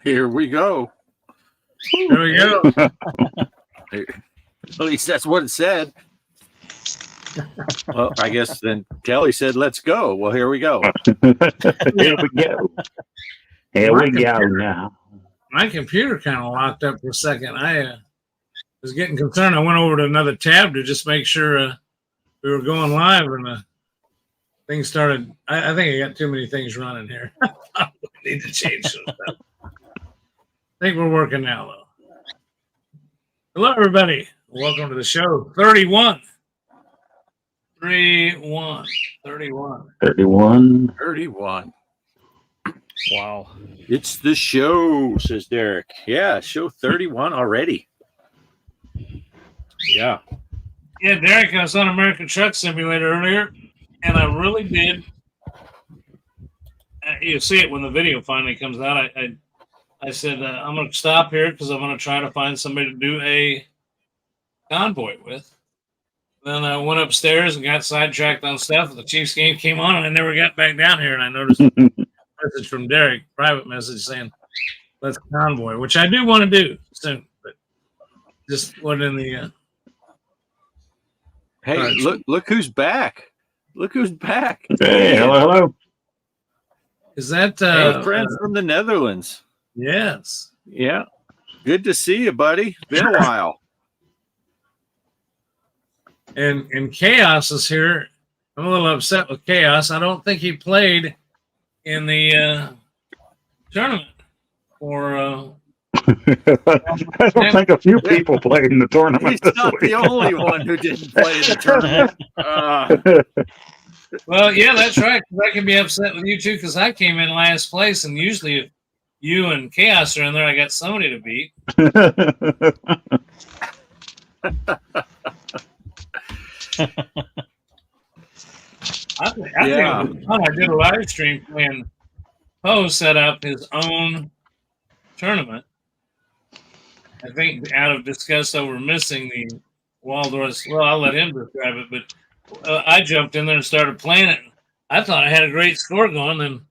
Here we go. There we go. At least that's what it said. Well, I guess then Kelly said, let's go. Well, here we go. Here we go. Here we go now. My computer kind of locked up for a second. I was getting concerned. I went over to another tab to just make sure we were going live, and things started. I think I got too many things running here. I need to change some stuff. I think we're working now, though. Hello, everybody. Welcome to the show. 31. 31. 31. 31. 31. Wow. It's the show, says Derek. Yeah, show 31 already. Yeah. Yeah, Derek, I was on American Truck Simulator earlier, and I really did. You'll see it when the video finally comes out. I said, I'm going to stop here because I'm going to try to find somebody to do a convoy with. Then I went upstairs and got sidetracked on stuff. The Chiefs game came on, and I never got back down here, and I noticed a message from Derek, private message saying, let's convoy, which I do want to do soon, but just wasn't in the... Hey, look who's back. Look who's back. Hey, hello. Is that... hey, friends from the Netherlands. Yes. Yeah. Good to see you, buddy. Been a while. And Chaos is here. I'm a little upset with Chaos. I don't think he played in the tournament. I don't think a few people played in the tournament. He's not the only one who didn't play in the tournament. Well, yeah, that's right. I can be upset with you too because I came in last place, and usually if you and Chaos are in there, I got somebody to beat. I think it was fun. I did a live stream when Poe set up his own tournament. I think out of disgust over missing the Waldorf. Well, I'll let him describe it, but I jumped in there and started playing it. I thought I had a great score going, then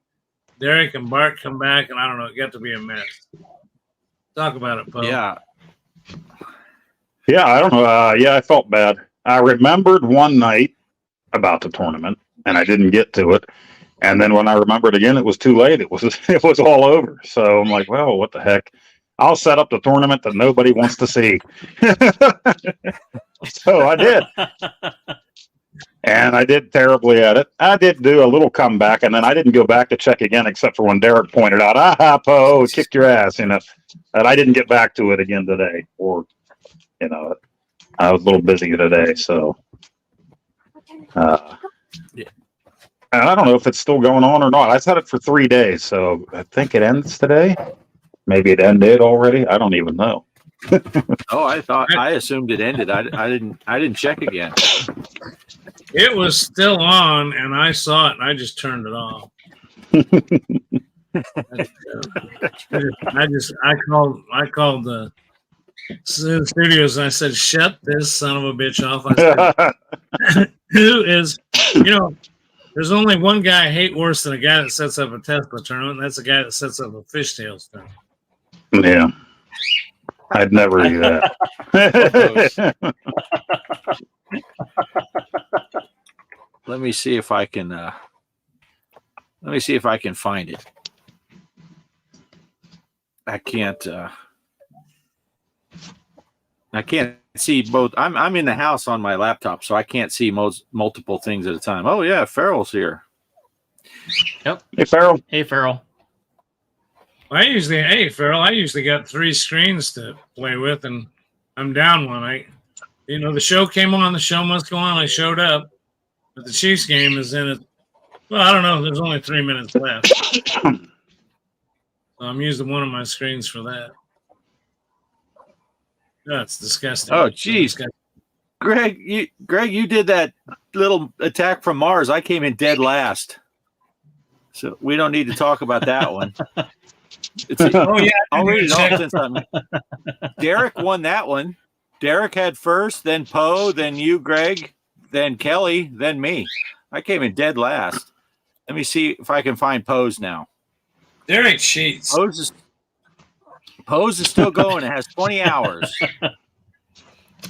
Derek and Bart come back, and I don't know, it got to be a mess. Talk about it, Poe. Yeah. Yeah, I don't know. I felt bad. I remembered one night about the tournament, and I didn't get to it. And then when I remembered again, it was too late. It was all over. So I'm like, well, what the heck? I'll set up the tournament that nobody wants to see. So I did. And I did terribly at it. I did do a little comeback, and then I didn't go back to check again, except for when Derek pointed out, Poe, kicked your ass, and I didn't get back to it again today. Or, I was a little busy today, so. Yeah. And I don't know if it's still going on or not. I set it for 3 days, so I think it ends today. Maybe it ended already. I don't even know. Oh, I assumed it ended. I didn't check again. It was still on, and I saw it, and I just turned it off. I called the studios, and I said, "Shut this son of a bitch off." I said, "Who is, there's only one guy I hate worse than a guy that sets up a Tesla tournament, and that's a guy that sets up a fishtails tournament." Yeah. I'd never do that. Let me see if I can find it. I can't see both. I'm in the house on my laptop, so I can't see multiple things at a time. Oh yeah, Farrell's here. Yep. Hey, Farrell. Hey, Farrell. Farrell, I usually got 3 screens to play with, and I'm down one. The show came on, the show must go on. I showed up, but the Chiefs game is in it. Well, I don't know. There's only 3 minutes left. So I'm using one of my screens for that. That's disgusting. Oh, geez. Greg, you did that little attack from Mars. I came in dead last. So we don't need to talk about that one. I'll read it all since Derek won that one. Derek had first, then Poe, then you, Greg, then Kelly, then me. I came in dead last. Let me see if I can find Poe's now. Derek cheats. Pose is still going. It has 20 hours.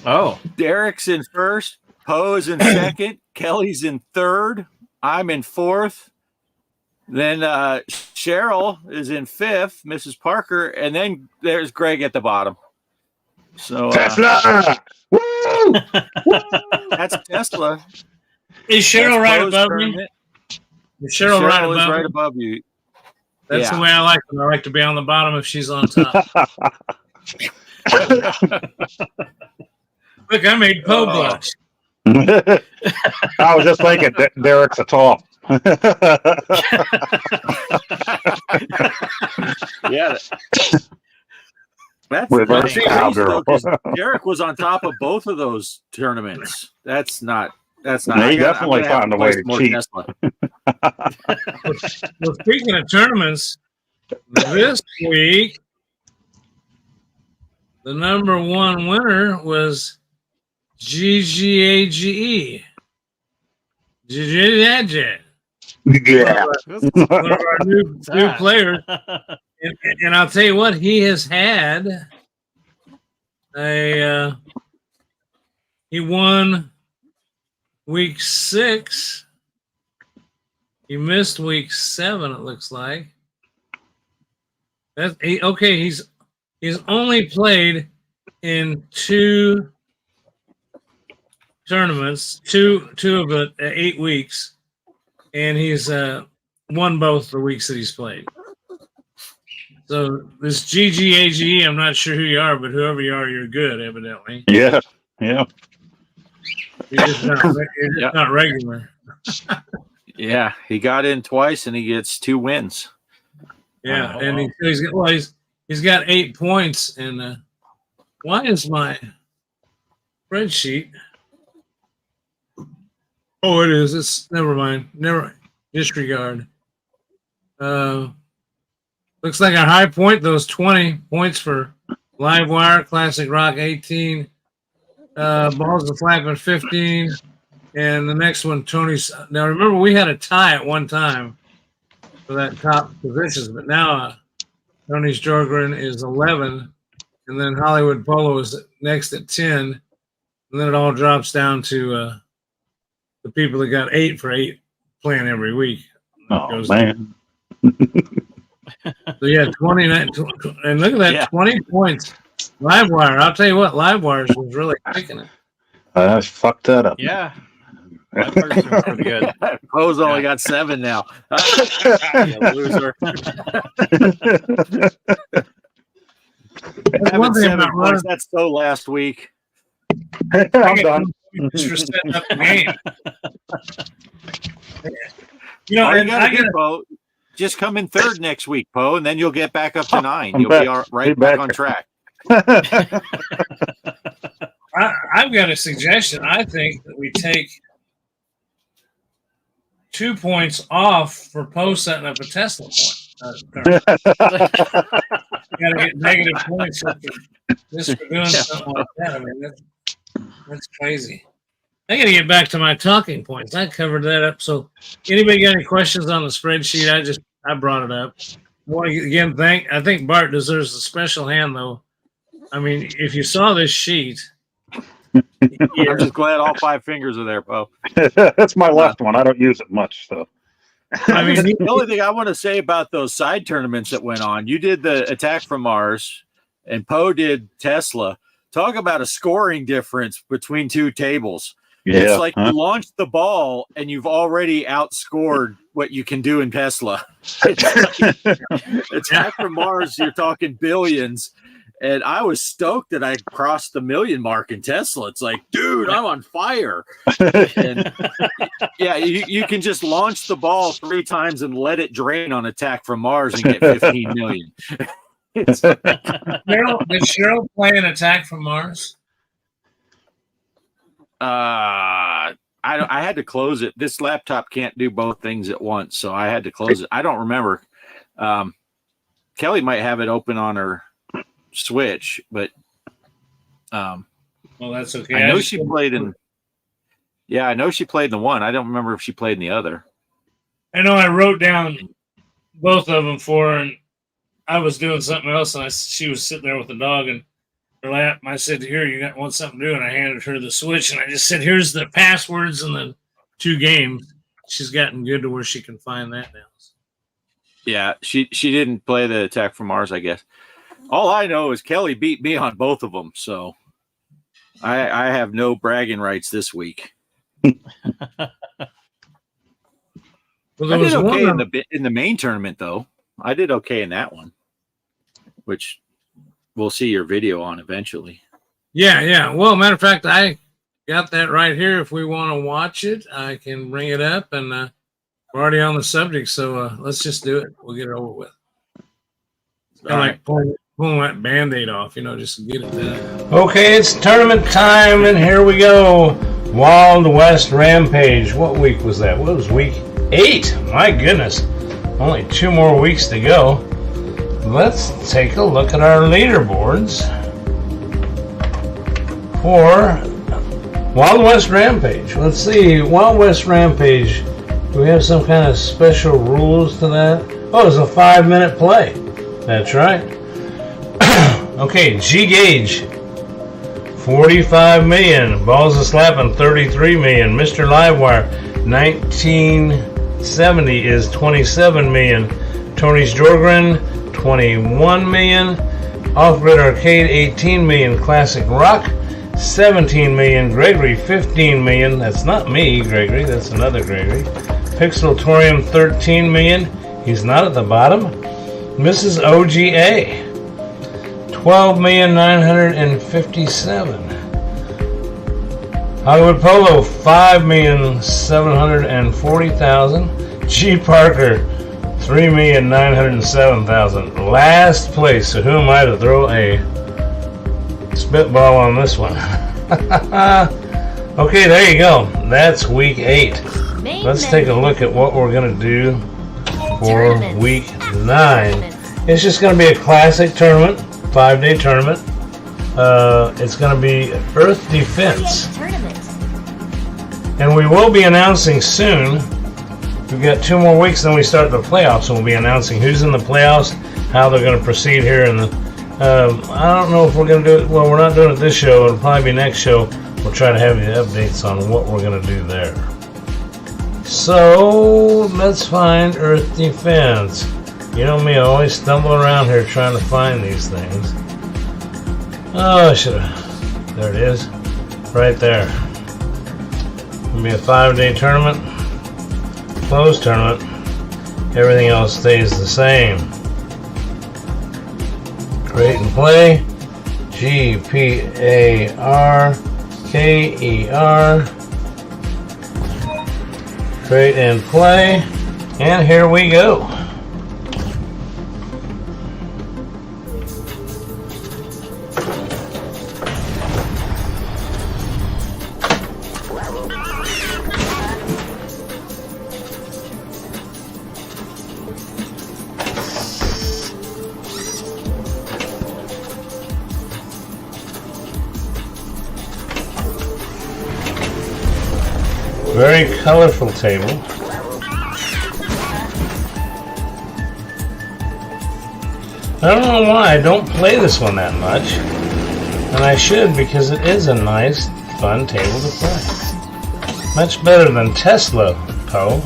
Oh, Derek's in first. Poe's in second. Kelly's in third. I'm in fourth. Then Cheryl is in fifth. Mrs. Parker, and then there's Greg at the bottom. So Tesla! Woo! Woo! that's Tesla. Is Cheryl That's right Poe's above me? tournament. Is Cheryl right is above right me? above you. That's Yeah. the way I like it. I like to be on the bottom if she's on top. Look, I made Poe blush. I was just thinking Derek's a top. Yeah. That's Reverse crazy, cowgirl. though, 'cause Derek was on top of both of those tournaments. That's not. He I'm gonna definitely have found to a way place to more cheat. Tesla. Well, speaking of tournaments, this week the number one winner was GGAGE. GGAGE. Yeah. One of our new players. And I'll tell you what, he has had he won week 6. He missed week 7, it looks like. He's only played in 2 tournaments, two of it 8 weeks, and he's won both the weeks that he's played. So this GGAGE, I'm not sure who you are, but whoever you are, you're good, evidently. Yeah. You're just not regular. Yeah, he got in twice and he gets 2 wins. Yeah, and he's got 8 points. And why is my spreadsheet? Oh, it is. It's never mind. Never disregard. Looks like a high point. Those 20 points for Livewire, Classic Rock 18, Balls of Flapping 15, and the next one, Tony's. Now remember, we had a tie at one time for that top positions, but now Tony's Jorgren is 11, and then Hollywood Polo is next at 10, and then it all drops down to the people that got 8 for 8 playing every week. Oh, man. So yeah, 29, and look at that, 20 points. Livewire, I'll tell you what, Livewire was really kicking it. I fucked that up. yeah. That part's doing pretty good. Poe's only got 7 now. You loser. One thing about running, That's so last week. I'm done. just for setting up the game. You know, All you and gotta do, Poe, just come in third next week, Poe, and then you'll get back up to 9. You'll be right back on track. I've got a suggestion. I think that we take 2 points off for Poe setting up a Tesla point. You got to get negative points just for doing something like that. I mean, that's crazy. I got to get back to my talking points. I covered that up. So, anybody got any questions on the spreadsheet? I brought it up. I want to again I think Bart deserves a special hand, though. I mean, if you saw this sheet. I'm just glad all 5 fingers are there, Poe. That's my left one. I don't use it much, so. I mean, The only thing I want to say about those side tournaments that went on, you did the Attack from Mars, and Poe did Tesla. Talk about a scoring difference between 2 tables. Yeah, It's like you launched the ball and you've already outscored what you can do in Tesla. Attack from Mars, you're talking billions. And I was stoked that I crossed the 1 million mark in Tesla. It's like, dude, I'm on fire. And yeah, you can just launch the ball 3 times and let it drain on Attack from Mars and get 15 million. did Cheryl play an Attack from Mars? I had to close it. This laptop can't do both things at once, so I had to close it. I don't remember. Kelly might have it open on her Switch, but well, that's okay. I know she played in. Yeah, I know she played in the one. I don't remember if she played in the other. I know I wrote down both of them for her, and I was doing something else, and she was sitting there with the dog in her lap. And I said, "Here, want something to do?" And I handed her the Switch, and I just said, "Here's the passwords and the 2 games." She's gotten good to where she can find that now. Yeah, she didn't play the Attack from Mars, I guess. All I know is Kelly beat me on both of them, so I have no bragging rights this week. Well, I did okay in the main tournament, though. I did okay in that one, which we'll see your video on eventually. Yeah. Well, matter of fact, I got that right here. If we want to watch it, I can bring it up, and we're already on the subject, so let's just do it. We'll get it over with. It's kind of like pulling that Band-Aid off, just to get it done. Okay, it's tournament time, and here we go. Wild West Rampage. What week was that? What was week 8? My goodness. Only 2 more weeks to go. Let's take a look at our leaderboards for Wild West Rampage. Let's see. Wild West Rampage. Do we have some kind of special rules to that? Oh, it's a 5-minute play. That's right. Okay, G Gauge. 45 million. Balls a slapping 33 million. Mr. Livewire 1970 is 27 million. Tony's Jorgren 21 million. Off-Grid Arcade 18 million. Classic Rock 17 million. Gregory 15 million. That's not me, Gregory. That's another Gregory. Pixelatorium 13 million. He's not at the bottom. Mrs. OGA 12,957,000. Hollywood Polo 5,740,000. G Parker 3,907,000. Last place. So who am I to throw a spitball on this one? Okay, there you go. That's week 8. Let's take a look at what we're gonna do for week 9. It's just gonna be a classic tournament. 5-day tournament. It's going to be Earth Defense. And we will be announcing soon. We've got 2 more weeks, then we start the playoffs, and we'll be announcing who's in the playoffs, how they're going to proceed here. And I don't know if we're going to do it. Well, we're not doing it this show. It'll probably be next show. We'll try to have the updates on what we're going to do there. So let's find Earth Defense. You know me, I always stumble around here trying to find these things. Oh, I should have. There it is. Right there. It'll be a 5-day tournament. Closed tournament. Everything else stays the same. Create and play. GPARKER. Create and play. And here we go. Very colorful table. I don't know why I don't play this one that much, and I should, because it is a nice, fun table to play. Much better than Tesla, Poe.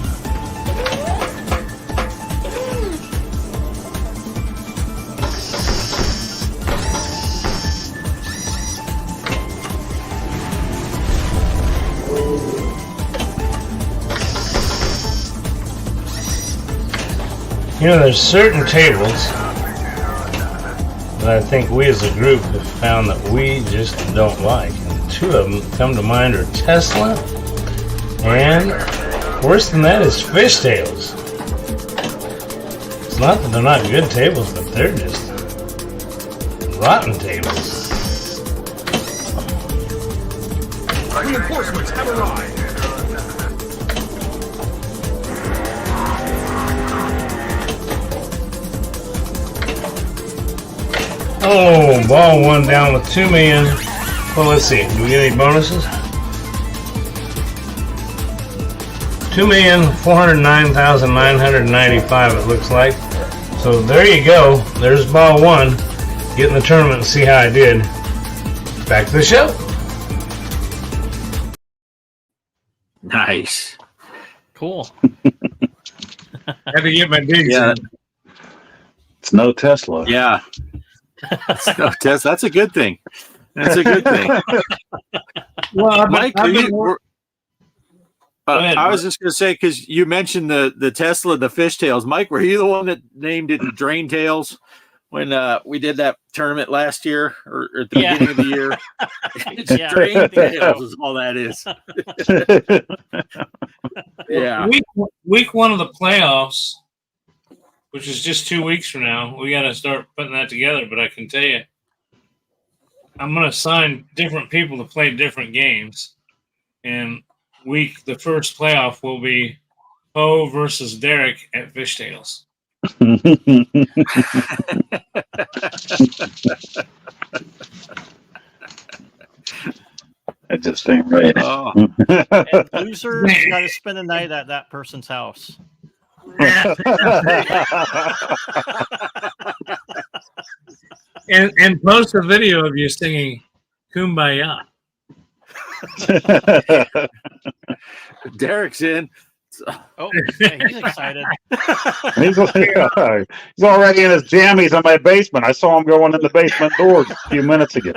You know, there's certain tables that I think we as a group have found that we just don't like. And 2 of them come to mind are Tesla, and worse than that is Fishtails. It's not that they're not good tables, but they're just rotten tables. Reinforcements have arrived. Oh, ball 1 down with 2 million. Well, let's see. Do we get any bonuses? 2,409,995. It looks like So there you go. There's ball one. Get in the tournament and see how I did. Back to the show. Nice. Cool. Had to get my digs Yeah. in. It's no Tesla. Yeah. So, Tess, that's a good thing. That's a good thing. Well, Mike, I've been Go ahead, I was just going to say, because you mentioned the Tesla, the fishtails. Mike, were you the one that named it Drain Tails when we did that tournament last year or at the beginning of the year? It's Drain Tails is all that is. Yeah. Week one of the playoffs, which is just 2 weeks from now, we got to start putting that together. But I can tell you, I'm going to assign different people to play different games. And the first playoff will be Poe versus Derek at Fishtails. It just ain't right. Oh. And losers got to spend the night at that person's house. and post a video of you singing Kumbaya. Derek's in. Oh, yeah, he's excited. He's already in his jammies in my basement. I saw him going in the basement door a few minutes ago.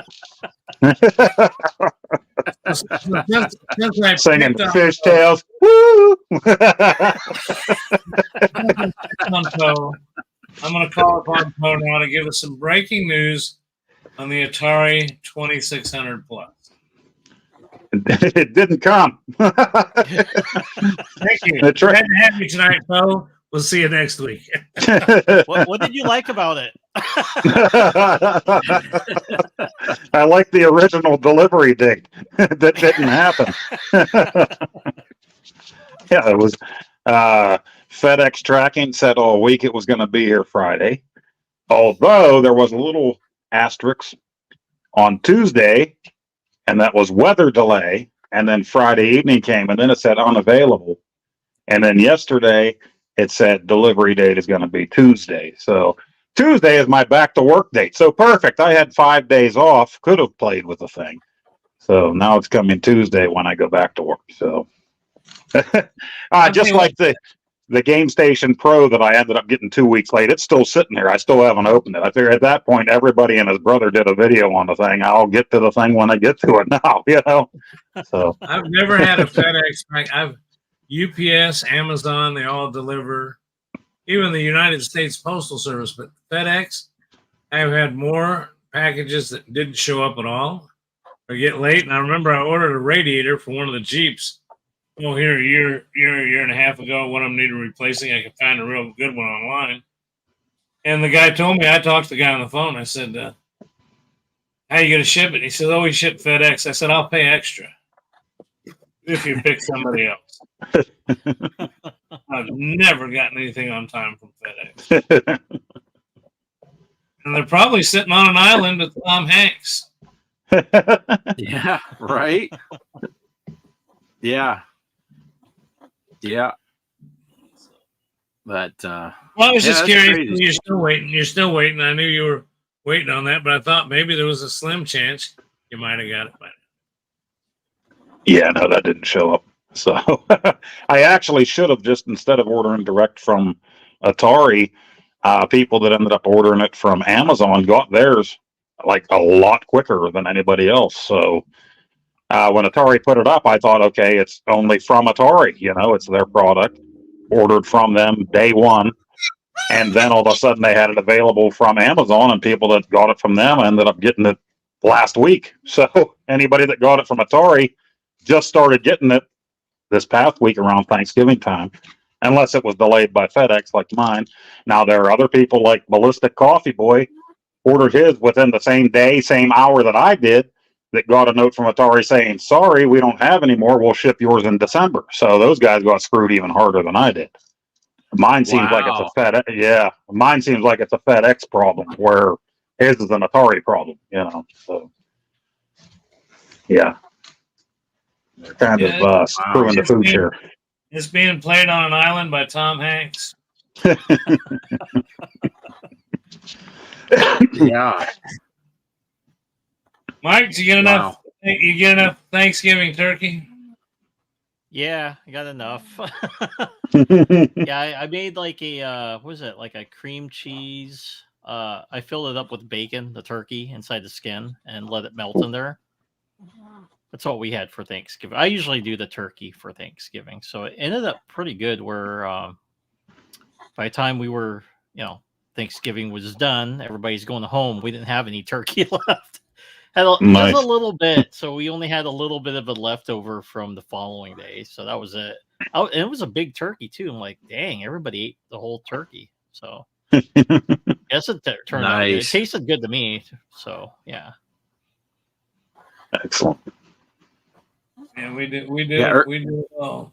Singing Fishtails. Woo! I'm going to call upon Poe now to give us some breaking news on the Atari 2600 Plus. It didn't come. Thank you. Glad to have you tonight, Poe. We'll see you next week. What did you like about it? I like the original delivery date. That didn't happen. Yeah, it was FedEx tracking said all week it was going to be here Friday. Although there was a little asterisk on Tuesday, and that was weather delay. And then Friday evening came, and then it said unavailable. And then yesterday it said delivery date is going to be Tuesday. So Tuesday is my back to work date. So perfect. I had 5 days off, could have played with the thing. So now it's coming Tuesday when I go back to work. So just like the Game Station Pro that I ended up getting 2 weeks late, it's still sitting there. I still haven't opened it. I figure at that point, everybody and his brother did a video on the thing. I'll get to the thing when I get to it now, you know? So I've never had a FedEx. I've UPS, Amazon, they all deliver. Even the United States Postal Service, but FedEx, I've had more packages that didn't show up at all or get late. And I remember I ordered a radiator for one of the Jeeps. Well, here a year and a half ago, one of them needed replacing. I could find a real good one online. And the guy told me, I talked to the guy on the phone. I said, how you going to ship it? He said, oh, we ship FedEx. I said, I'll pay extra if you pick somebody else. I've never gotten anything on time from FedEx. And they're probably sitting on an island with Tom Hanks. Yeah, right? Yeah. Yeah. But Well, I was just curious. crazy. You're still waiting. I knew you were waiting on that, but I thought maybe there was a slim chance you might have got it by now. yeah, no, that didn't show up. So I actually should have just, instead of ordering direct from Atari, people that ended up ordering it from Amazon got theirs like a lot quicker than anybody else. So when Atari put it up, I thought, okay, it's only from Atari, you know, it's their product, ordered from them day one. And then all of a sudden they had it available from Amazon, and people that got it from them ended up getting it last week. So anybody that got it from Atari just started getting it this past week around Thanksgiving time, unless it was delayed by FedEx like mine. Now, there are other people like Ballistic Coffee Boy ordered his within the same day, same hour that I did, that got a note from Atari saying, sorry, we don't have any more. We'll ship yours in December. So those guys got screwed even harder than I did. Mine seems like it's a FedEx. Yeah, mine seems like it's a FedEx problem, where his is an Atari problem, you know. So, yeah. They're kind of screwing the food here. It's being played on an island by Tom Hanks. Yeah. Mike, did you get enough? You get enough Thanksgiving turkey? Yeah, I got enough. Yeah, I made like a what was it? Like a cream cheese. I filled it up with bacon, the turkey inside the skin, and let it melt in there. That's what we had for Thanksgiving. I usually do the turkey for Thanksgiving, so it ended up pretty good. Where by the time we were, Thanksgiving was done, everybody's going home. We didn't have any turkey left. Nice. Just a little bit, so we only had a little bit of it left from the following day. So that was it. And it was a big turkey too. I'm like, dang, everybody ate the whole turkey. So yes, it turned out good. It Nice. tasted good to me. So yeah. Excellent. Yeah, we did well.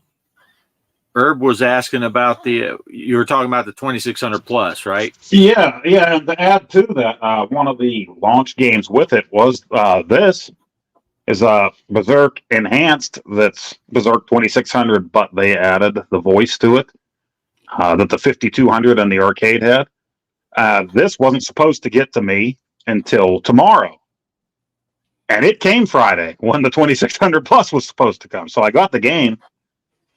Herb was asking about you were talking about the 2600 plus, right? Yeah, and to add to that, one of the launch games with it was this is Berserk Enhanced. That's Berserk 2600, but they added the voice to it that the 5200 and the arcade had. This wasn't supposed to get to me until tomorrow, and it came Friday when the 2600 plus was supposed to come. So I got the game.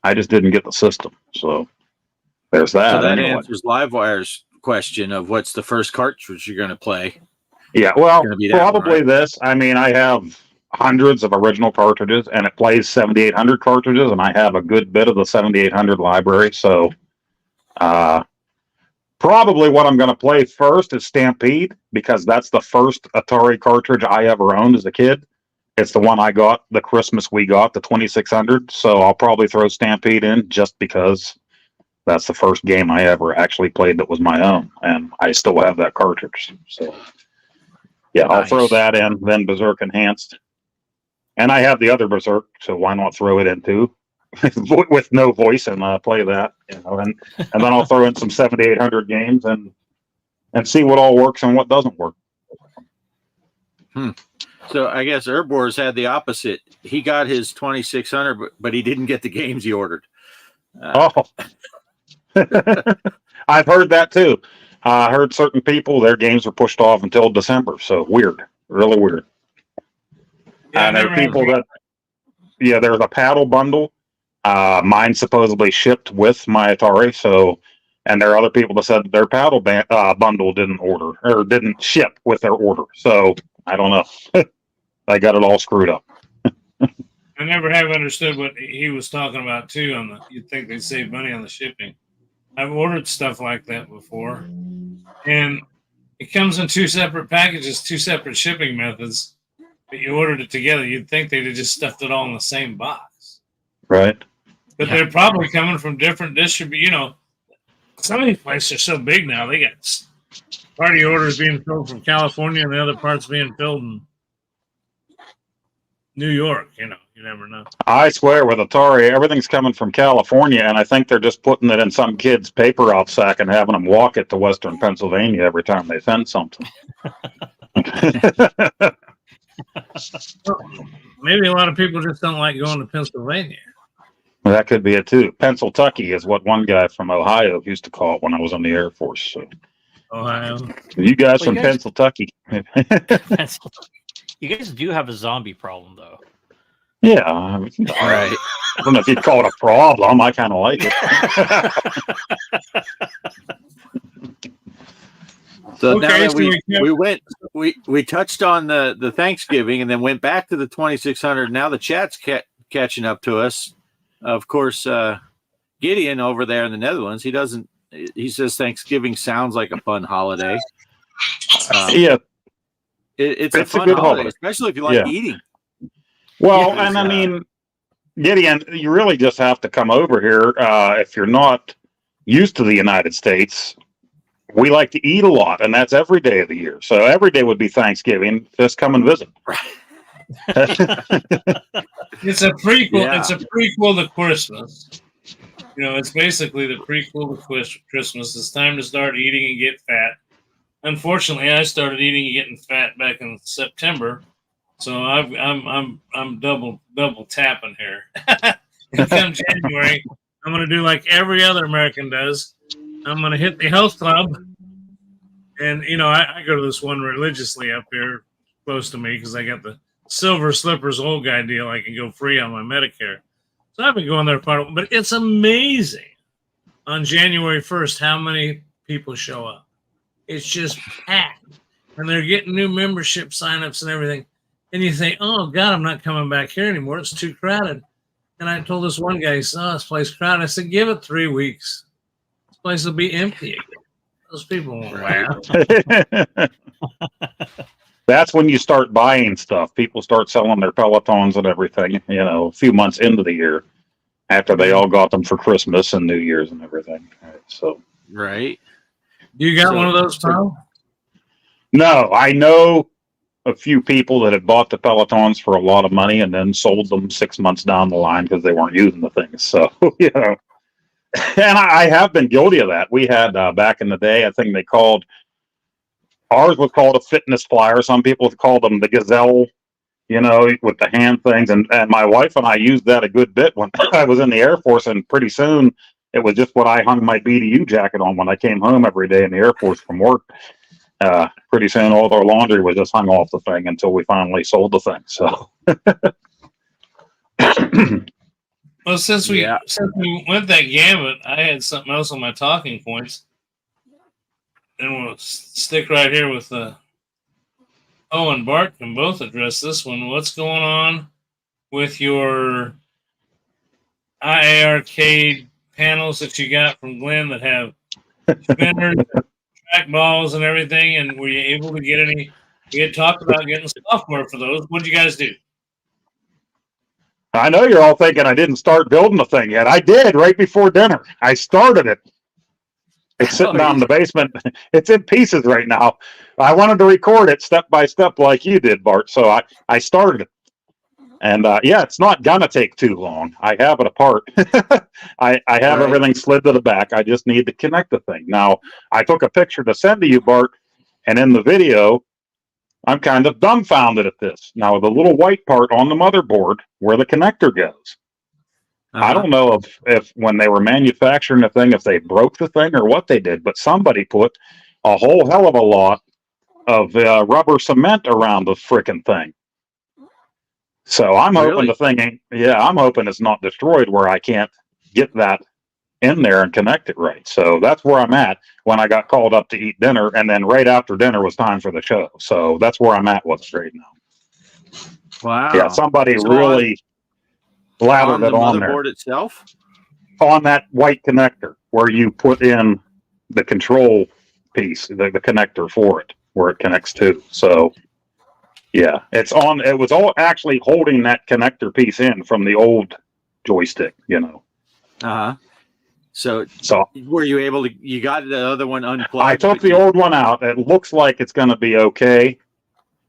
I just didn't get the system. So there's that. So that anyway. answers Livewire's question of what's the first cartridge you're going to play. Yeah, well, Be that probably one, right? this. I mean, I have hundreds of original cartridges, and it plays 7800 cartridges, and I have a good bit of the 7800 library. So probably what I'm going to play first is Stampede, because that's the first Atari cartridge I ever owned as a kid. It's the one I got the Christmas we got, the 2600. So I'll probably throw Stampede in just because that's the first game I ever actually played that was my own, and I still have that cartridge. So yeah, I'll throw that in, then Berserk Enhanced. And I have the other Berserk, so why not throw it in too? With no voice and play that, and then I'll throw in some 7800 games and see what all works and what doesn't work. So I guess Herbors had the opposite. He got his 2600, but he didn't get the games he ordered. I've heard that too. I heard certain people, their games were pushed off until December. So weird, really weird. Yeah, there are people that, there's a paddle bundle. Mine supposedly shipped with my Atari. So, and there are other people that said their paddle bundle didn't ship with their order. So I don't know. I got it all screwed up. I never have understood what he was talking about too. You'd think they save money on the shipping. I've ordered stuff like that before, and it comes in two separate packages, two separate shipping methods. But you ordered it together. You'd think they'd have just stuffed it all in the same box, right? But they're probably coming from different distributors. Some of these places are so big now. They got party orders being filled from California, and the other parts being filled in New York. You never know. I swear, with Atari, everything's coming from California, and I think they're just putting it in some kid's paper route sack and having them walk it to Western Pennsylvania every time they send something. Maybe a lot of people just don't like going to Pennsylvania. That could be it too. Pennsyltucky is what one guy from Ohio used to call it when I was in the Air Force. So, Ohio. You guys from Pennsyltucky. You guys do have a zombie problem, though. Yeah. All right. I don't know if you'd call it a problem. I kind of like it. So now that we touched on the Thanksgiving and then went back to the 2600. Now the chat's catching up to us. Of course, Gideon over there in the Netherlands, he says Thanksgiving sounds like a fun holiday. It's a fun good holiday, especially if you like eating. Well, and I mean, Gideon, you really just have to come over here if you're not used to the United States. We like to eat a lot, and that's every day of the year. So every day would be Thanksgiving. Just come and visit. It's a prequel. Yeah. It's a prequel to Christmas. It's basically the prequel to Christmas. It's time to start eating and get fat. Unfortunately, I started eating and getting fat back in September, so I'm double tapping here. And come January, I'm going to do like every other American does. I'm going to hit the health club. And, you know, I go to this one religiously up here close to me because I got the Silver Slippers old guy deal. I can go free on my Medicare. So I've been going there part of, but it's amazing on January 1st how many people show up. It's just packed. And they're getting new membership signups and everything. And you think, oh, God, I'm not coming back here anymore. It's too crowded. And I told this one guy, he said, oh, this place is crowded. I said, give it 3 weeks. This place will be empty again. Those people won't. That's when you start buying stuff. People start selling their Pelotons and everything, you know, a few months into the year after they all got them for Christmas and New Year's and everything. So, right. You got one of those, Tom? No, I know a few people that had bought the Pelotons for a lot of money and then sold them 6 months down the line because they weren't using the things. So, you know, and I have been guilty of that. We had back in the day, I think they called, ours was called a fitness flyer. Some people called them the Gazelle, you know, with the hand things. And my wife and I used that a good bit when I was in the Air Force. And pretty soon it was just what I hung my BDU jacket on when I came home every day in the Air Force from work. Pretty soon all our laundry was just hung off the thing until we finally sold the thing. So. Well, since we went that gambit, I had something else on my talking points. And we'll stick right here with and Bart can both address this one. What's going on with your IiRcade panels that you got from Glenn that have spinners, track balls, and everything? And were you able to get any? We had talked about getting software for those. What did you guys do? I know you're all thinking I didn't start building the thing yet. I did right before dinner. I started it. It's sitting down in the basement. It's in pieces right now. I wanted to record it step by step like you did, Bart. So I started it. And it's not going to take too long. I have it apart. I have everything slid to the back. I just need to connect the thing. Now, I took a picture to send to you, Bart. And in the video, I'm kind of dumbfounded at this. Now, the little white part on the motherboard where the connector goes. I don't know if when they were manufacturing the thing, if they broke the thing or what they did, but somebody put a whole hell of a lot of rubber cement around the frickin' thing. So I'm hoping the thing ain't, I'm hoping it's not destroyed where I can't get that in there and connect it right. So that's where I'm at when I got called up to eat dinner. And then right after dinner was time for the show. So that's where I'm at with it right now. Wow. Yeah, somebody really lathered it on there. On the motherboard itself? On that white connector where you put in the control piece, the connector for it, where it connects to. So, yeah, it was all actually holding that connector piece in from the old joystick, you know. So were you able to, you got the other one unplugged? I took the old one out. It looks like it's going to be okay.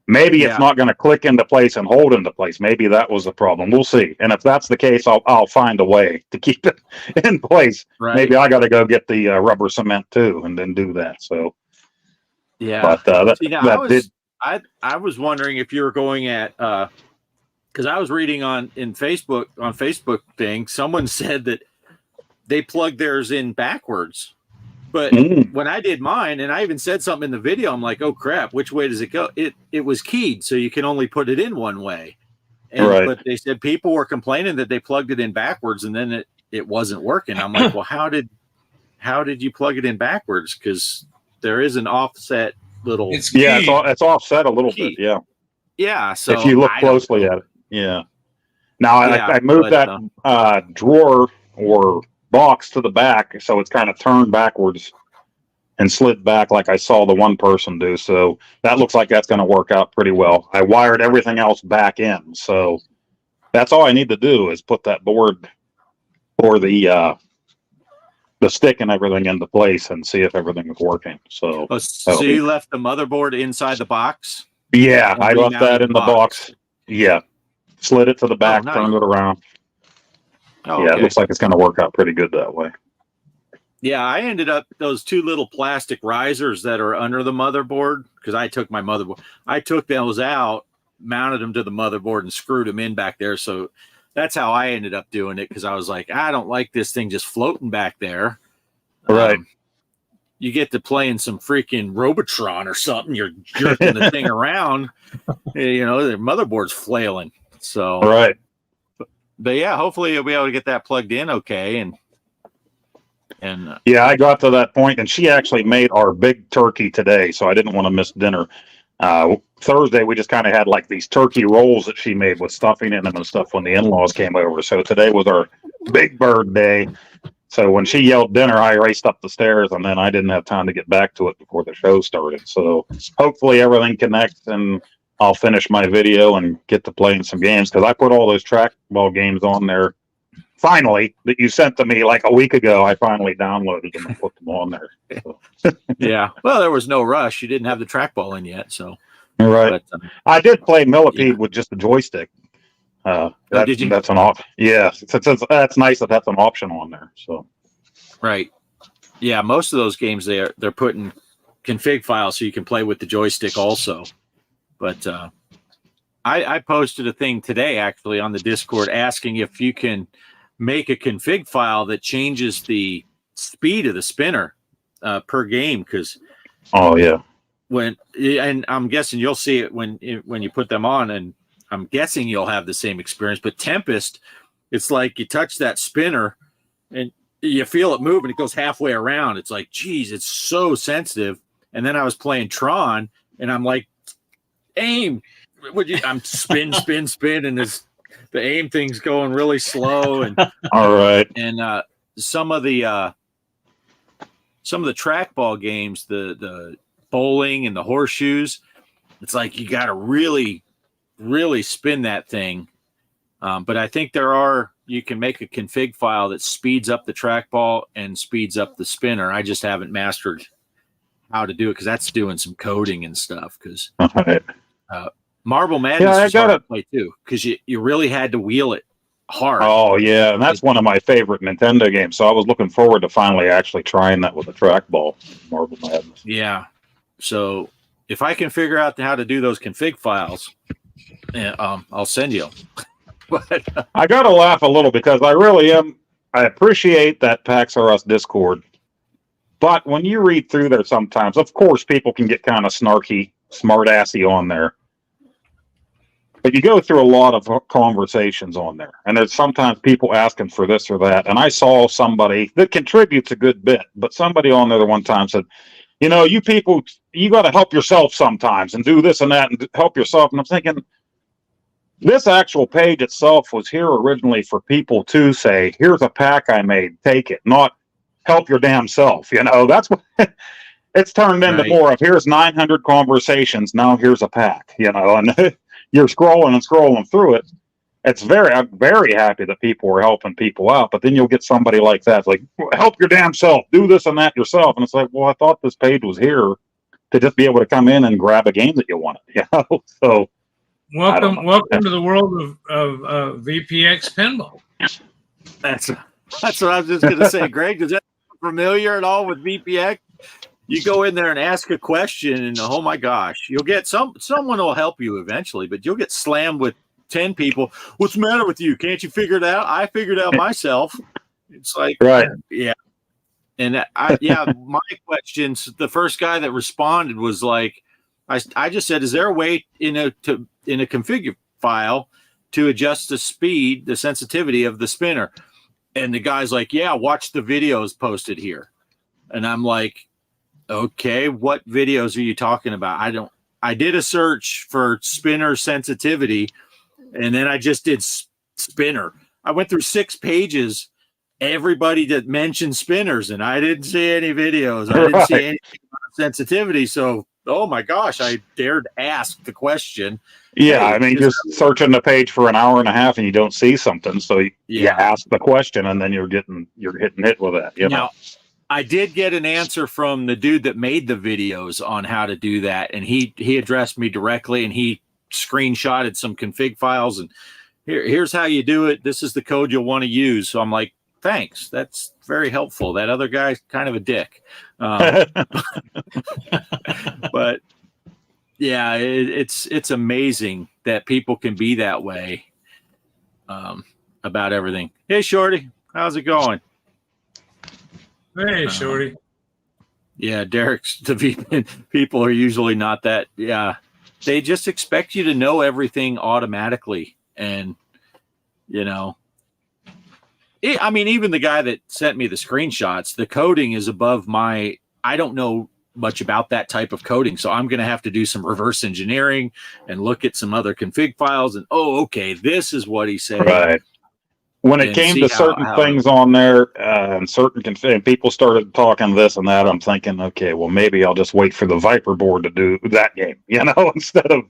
Maybe it's not going to click into place and hold into place. Maybe that was the problem. We'll see. And if that's the case, I'll find a way to keep it in place. Right. Maybe I got to go get the rubber cement too, and then do that. So, yeah. But I was wondering if you were going at because I was reading on Facebook thing. Someone said that they plugged theirs in backwards. But when I did mine, and I even said something in the video, I'm like, oh, crap, which way does it go? It was keyed, so you can only put it in one way. But they said people were complaining that they plugged it in backwards, and then it wasn't working. I'm like, well, how did you plug it in backwards? Because there is an offset little... It's offset a little bit, yeah. Yeah, so... If you look closely at it, yeah. Now, I moved that drawer or box to the back, so it's kind of turned backwards and slid back like I saw the one person do. So that looks like that's going to work out pretty well. I wired everything else back in, so that's all I need to do is put that board or the stick and everything into place and see if everything is working. So, so you left the motherboard inside the box? Yeah, I left that in the box. Yeah, slid it to the back, turned it around. It looks like it's going to work out pretty good that way. Yeah, I ended up those two little plastic risers that are under the motherboard because I took those out, mounted them to the motherboard, and screwed them in back there. So that's how I ended up doing it because I was like, I don't like this thing just floating back there. Right. you get to playing some freaking Robotron or something. You're jerking the thing around. You know, the motherboard's flailing. So Right. But yeah, hopefully you'll be able to get that plugged in okay. And yeah, I got to that point, and she actually made our big turkey today, so I didn't want to miss dinner. Thursday, we just kind of had like these turkey rolls that she made with stuffing in them and stuff when the in-laws came over. So today was our big bird day. So when she yelled dinner, I raced up the stairs, and then I didn't have time to get back to it before the show started. So hopefully everything connects, and I'll finish my video and get to playing some games, because I put all those trackball games on there. Finally, that you sent to me like a week ago, I finally downloaded them and put them on there. So. Yeah. Well, there was no rush. You didn't have the trackball in yet, so. Right. But, I did play Millipede with just a joystick. Did you? That's an option. Yeah, that's nice that that's an option on there. So. Right. Yeah, most of those games they're putting config files so you can play with the joystick also. But I posted a thing today actually on the Discord asking if you can make a config file that changes the speed of the spinner per game, because and I'm guessing you'll see it when you put them on, and I'm guessing you'll have the same experience. But Tempest, it's like you touch that spinner and you feel it move and it goes halfway around. It's like, geez, it's so sensitive. And then I was playing Tron and I'm like, aim. I'm spin, and the aim thing's going really slow. And all right. And some of the trackball games, the bowling and the horseshoes, it's like you got to really, really spin that thing. But I think you can make a config file that speeds up the trackball and speeds up the spinner. I just haven't mastered how to do it, because that's doing some coding and stuff. Because Marble Madness was hard to play too, because you really had to wheel it hard. Oh yeah, and that's one of my favorite Nintendo games. So I was looking forward to finally actually trying that with a trackball, Marble Madness. Yeah. So if I can figure out how to do those config files, I'll send you them. But I gotta laugh a little, because I really am. I appreciate that PAX R Us Discord, but when you read through there, sometimes, of course, people can get kind of snarky, smart-assy on there. But you go through a lot of conversations on there, and there's sometimes people asking for this or that. And I saw somebody that contributes a good bit, but somebody on there one time said, you know, you people, you got to help yourself sometimes and do this and that and help yourself. And I'm thinking, this actual page itself was here originally for people to say, here's a pack I made, take it, not help your damn self. You know, that's what it's turned into more of, here's 900 conversations, now here's a pack, you know, and you're scrolling and scrolling through it. I'm very happy that people are helping people out, but then you'll get somebody like that, like, help your damn self, do this and that yourself. And it's like, well, I thought this page was here to just be able to come in and grab a game that you wanted, you know? So welcome to the world of VPX pinball. That's what I was just going to say, Greg. Is that familiar at all with VPX? You go in there and ask a question, and oh my gosh, you'll get someone will help you eventually, but you'll get slammed with 10 people. What's the matter with you? Can't you figure it out? I figured it out myself. It's like, yeah. And my questions, the first guy that responded was like, I just said, is there a way in a config file to adjust the speed, the sensitivity of the spinner? And the guy's like, yeah, watch the videos posted here. And I'm like, okay, what videos are you talking about? I did a search for spinner sensitivity, and then I just did spinner. I went through 6 pages, everybody that mentioned spinners, and I didn't see any videos. I didn't see anything about sensitivity. So, oh my gosh, I dared ask the question. Yeah, I mean, just searching the page for an hour and a half and you don't see something, so you ask the question, and then you're hitting hit with that. You know? I did get an answer from the dude that made the videos on how to do that, and he addressed me directly, and he screenshotted some config files, and here's how you do it. This is the code you'll want to use. So I'm like, thanks, that's very helpful. That other guy's kind of a dick, but yeah, it's amazing that people can be that way about everything. Hey, Shorty, how's it going? Hey, Shorty. Yeah, Derek's people are usually not that. Yeah, they just expect you to know everything automatically, and I mean, even the guy that sent me the screenshots, the coding is above my. I don't know much about that type of coding, so I'm going to have to do some reverse engineering and look at some other config files. And okay, this is what he said. Right. When it came to certain things on there and certain config, people started talking this and that. I'm thinking, okay, well, maybe I'll just wait for the Viper board to do that game, instead of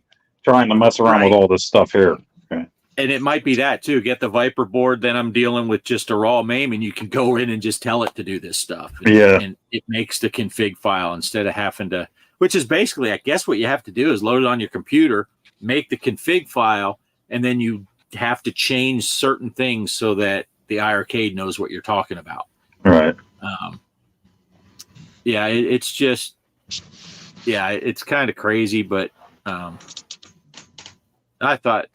trying to mess around with all this stuff here. Okay. And it might be that too. Get the Viper board, then I'm dealing with just a raw MAME, and you can go in and just tell it to do this stuff. And it makes the config file instead of having to, which is basically, I guess, what you have to do is load it on your computer, make the config file, and then you have to change certain things so that the IiRcade knows what you're talking about. Right. It's just, it's kind of crazy, but I thought,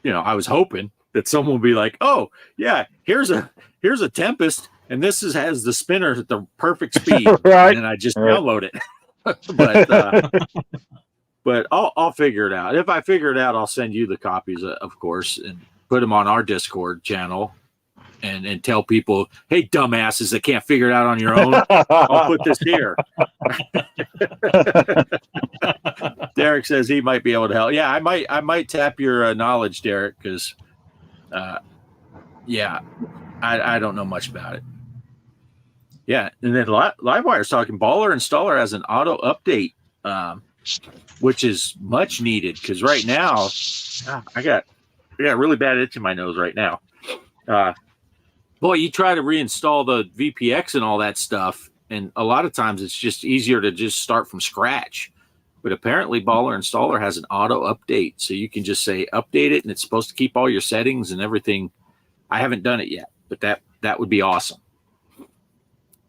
I was hoping that someone would be like, oh yeah, here's a Tempest, and this has the spinner at the perfect speed. Right. And I just download it. But I'll figure it out. If I figure it out, I'll send you the copies, of course, and put them on our Discord channel and tell people, hey, dumbasses that can't figure it out on your own, I'll put this here. Derek says he might be able to help. Yeah, I might tap your knowledge, Derek, because I don't know much about it. Yeah, and then Livewire's talking Baller Installer has an auto update, which is much needed because right now I got really bad itch in my nose right now. Boy, you try to reinstall the VPX and all that stuff, and a lot of times it's just easier to just start from scratch. But apparently Baller Installer has an auto update, so you can just say update it, and it's supposed to keep all your settings and everything. I haven't done it yet, but that would be awesome.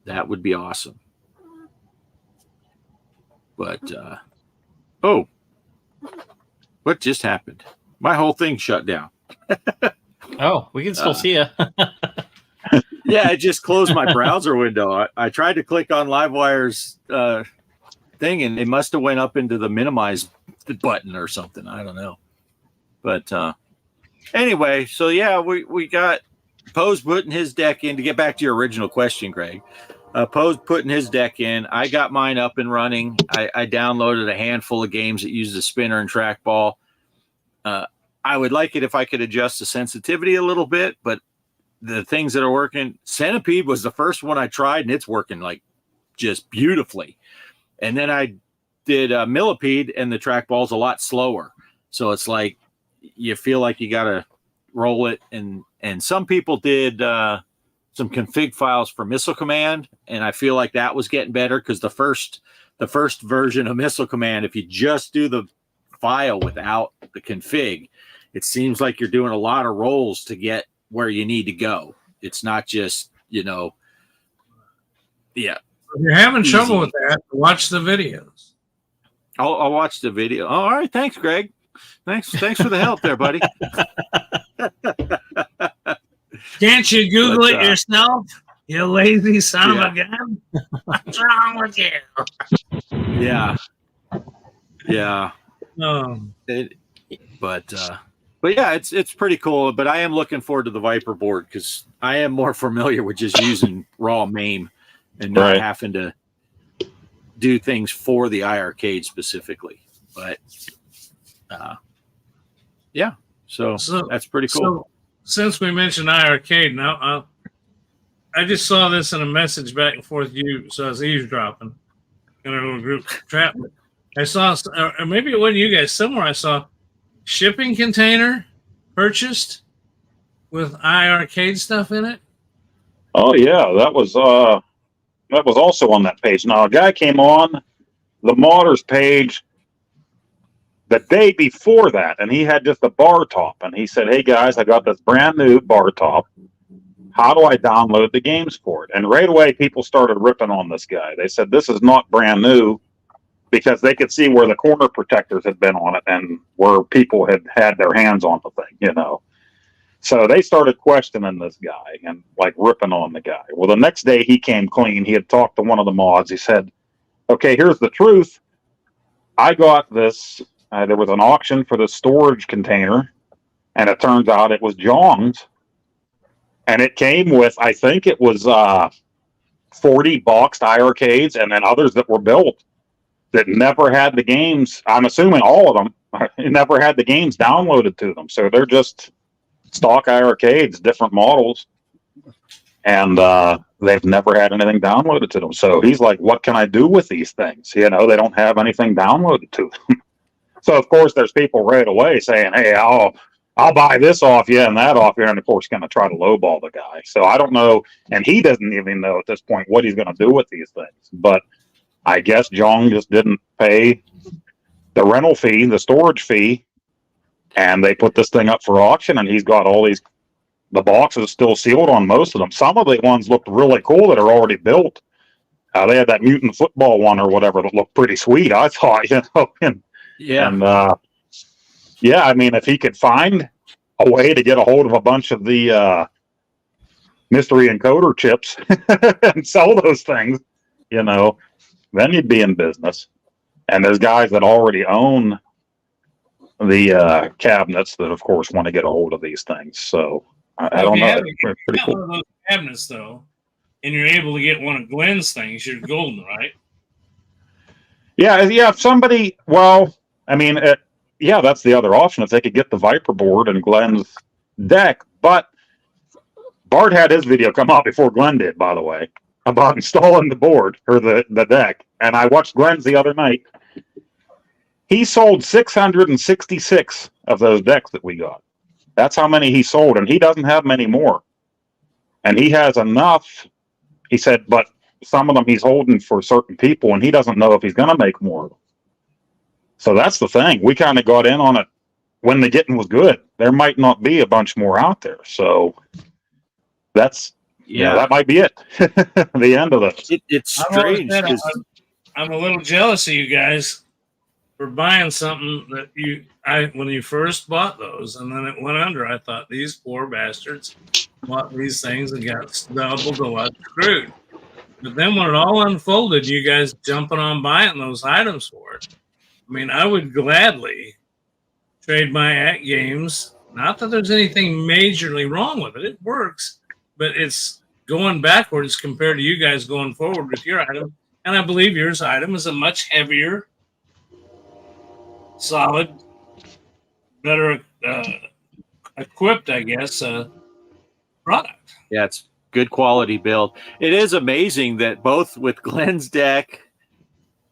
That would be awesome. But what just happened? My whole thing shut down. Oh, we can still see you. Yeah, I just closed my browser window. I tried to click on Livewire's thing, and it must have went up into the minimize button or something. I don't know. But anyway, so yeah, we got Pose putting his deck in. To get back to your original question, Greg, Pose putting his deck in. I got mine up and running. I downloaded a handful of games that use the spinner and trackball. I would like it if I could adjust the sensitivity a little bit, but the things that are working, Centipede was the first one I tried, and it's working like just beautifully. And then I did Millipede, and the trackball's a lot slower. So it's like you feel like you got to roll it. And some people did some config files for Missile Command, and I feel like that was getting better because the first version of Missile Command, if you just do the file without the config, it seems like you're doing a lot of rolls to get where you need to go. It's not just, yeah. If you're having trouble with that, watch the videos. I'll watch the video. Oh, all right. Thanks, Greg. Thanks for the help there, buddy. Can't you Google it yourself? You lazy son of a gun. What's wrong with you? Yeah. But yeah, it's pretty cool. But I am looking forward to the Viper board because I am more familiar with just using raw MAME and not having to do things for the IiRcade specifically. But so that's pretty cool. So, since we mentioned IiRcade, now I just saw this in a message back and forth. So I was eavesdropping in our little group chat. I saw, or maybe it wasn't you guys. Somewhere I saw shipping container purchased with IiRcade stuff in it. Oh yeah, that was also on that page. Now a guy came on the modders page the day before that, and he had just a bar top, and he said, "Hey guys, I got this brand new bar top. How do I download the games for it?" And right away, people started ripping on this guy. They said this is not brand new, because they could see where the corner protectors had been on it and where people had their hands on the thing, So they started questioning this guy and like ripping on the guy. Well, the next day he came clean. He had talked to one of the mods. He said, okay, here's the truth. I got this. There was an auction for the storage container, and it turns out it was Jong's. And it came with, I think it was 40 boxed IiRcades, and then others that were built that never had the games. I'm assuming all of them never had the games downloaded to them. So they're just stock IiRcades, different models, and they've never had anything downloaded to them. So he's like, what can I do with these things? You know, they don't have anything downloaded to them. So of course there's people right away saying, hey, I'll buy this off you and that off you, and of course going to try to lowball the guy. So I don't know, and he doesn't even know at this point what he's going to do with these things. But I guess Jong just didn't pay the rental fee, the storage fee, and they put this thing up for auction, and he's got all these, the boxes still sealed on most of them. Some of the ones looked really cool that are already built. They had that mutant football one or whatever that looked pretty sweet, I thought, you know. Yeah, I mean, if he could find a way to get a hold of a bunch of the mystery encoder chips and sell those things, you know, then you'd be in business. And there's guys that already own the cabinets that, of course, want to get a hold of these things. So I don't know. It's pretty cool. One of those cabinets, though, and you're able to get one of Glenn's things, you're golden, right? Yeah. If somebody, well, I mean, yeah, that's the other option. If they could get the Viper board and Glenn's deck. But Bart had his video come out before Glenn did, by the way, about installing the board or the deck. And I watched Glenn's the other night. He sold 666 of those decks that we got. That's how many he sold, and he doesn't have many more. And he has enough, he said, but some of them he's holding for certain people, and he doesn't know if he's going to make more. So that's the thing. We kind of got in on it when the getting was good. There might not be a bunch more out there. So that's, yeah, that might be it. The end of this. It's strange. I'm a little jealous of you guys for buying something that when you first bought those, and then it went under. I thought, these poor bastards bought these things and got doubled a lot screwed. But then when it all unfolded, you guys jumping on buying those items for it. I mean, I would gladly trade my Act games. Not that there's anything majorly wrong with it. It works, but it's going backwards compared to you guys going forward with your item. And I believe yours item is a much heavier, solid, better equipped, I guess, product. Yeah, it's good quality build. It is amazing that both with Glenn's deck,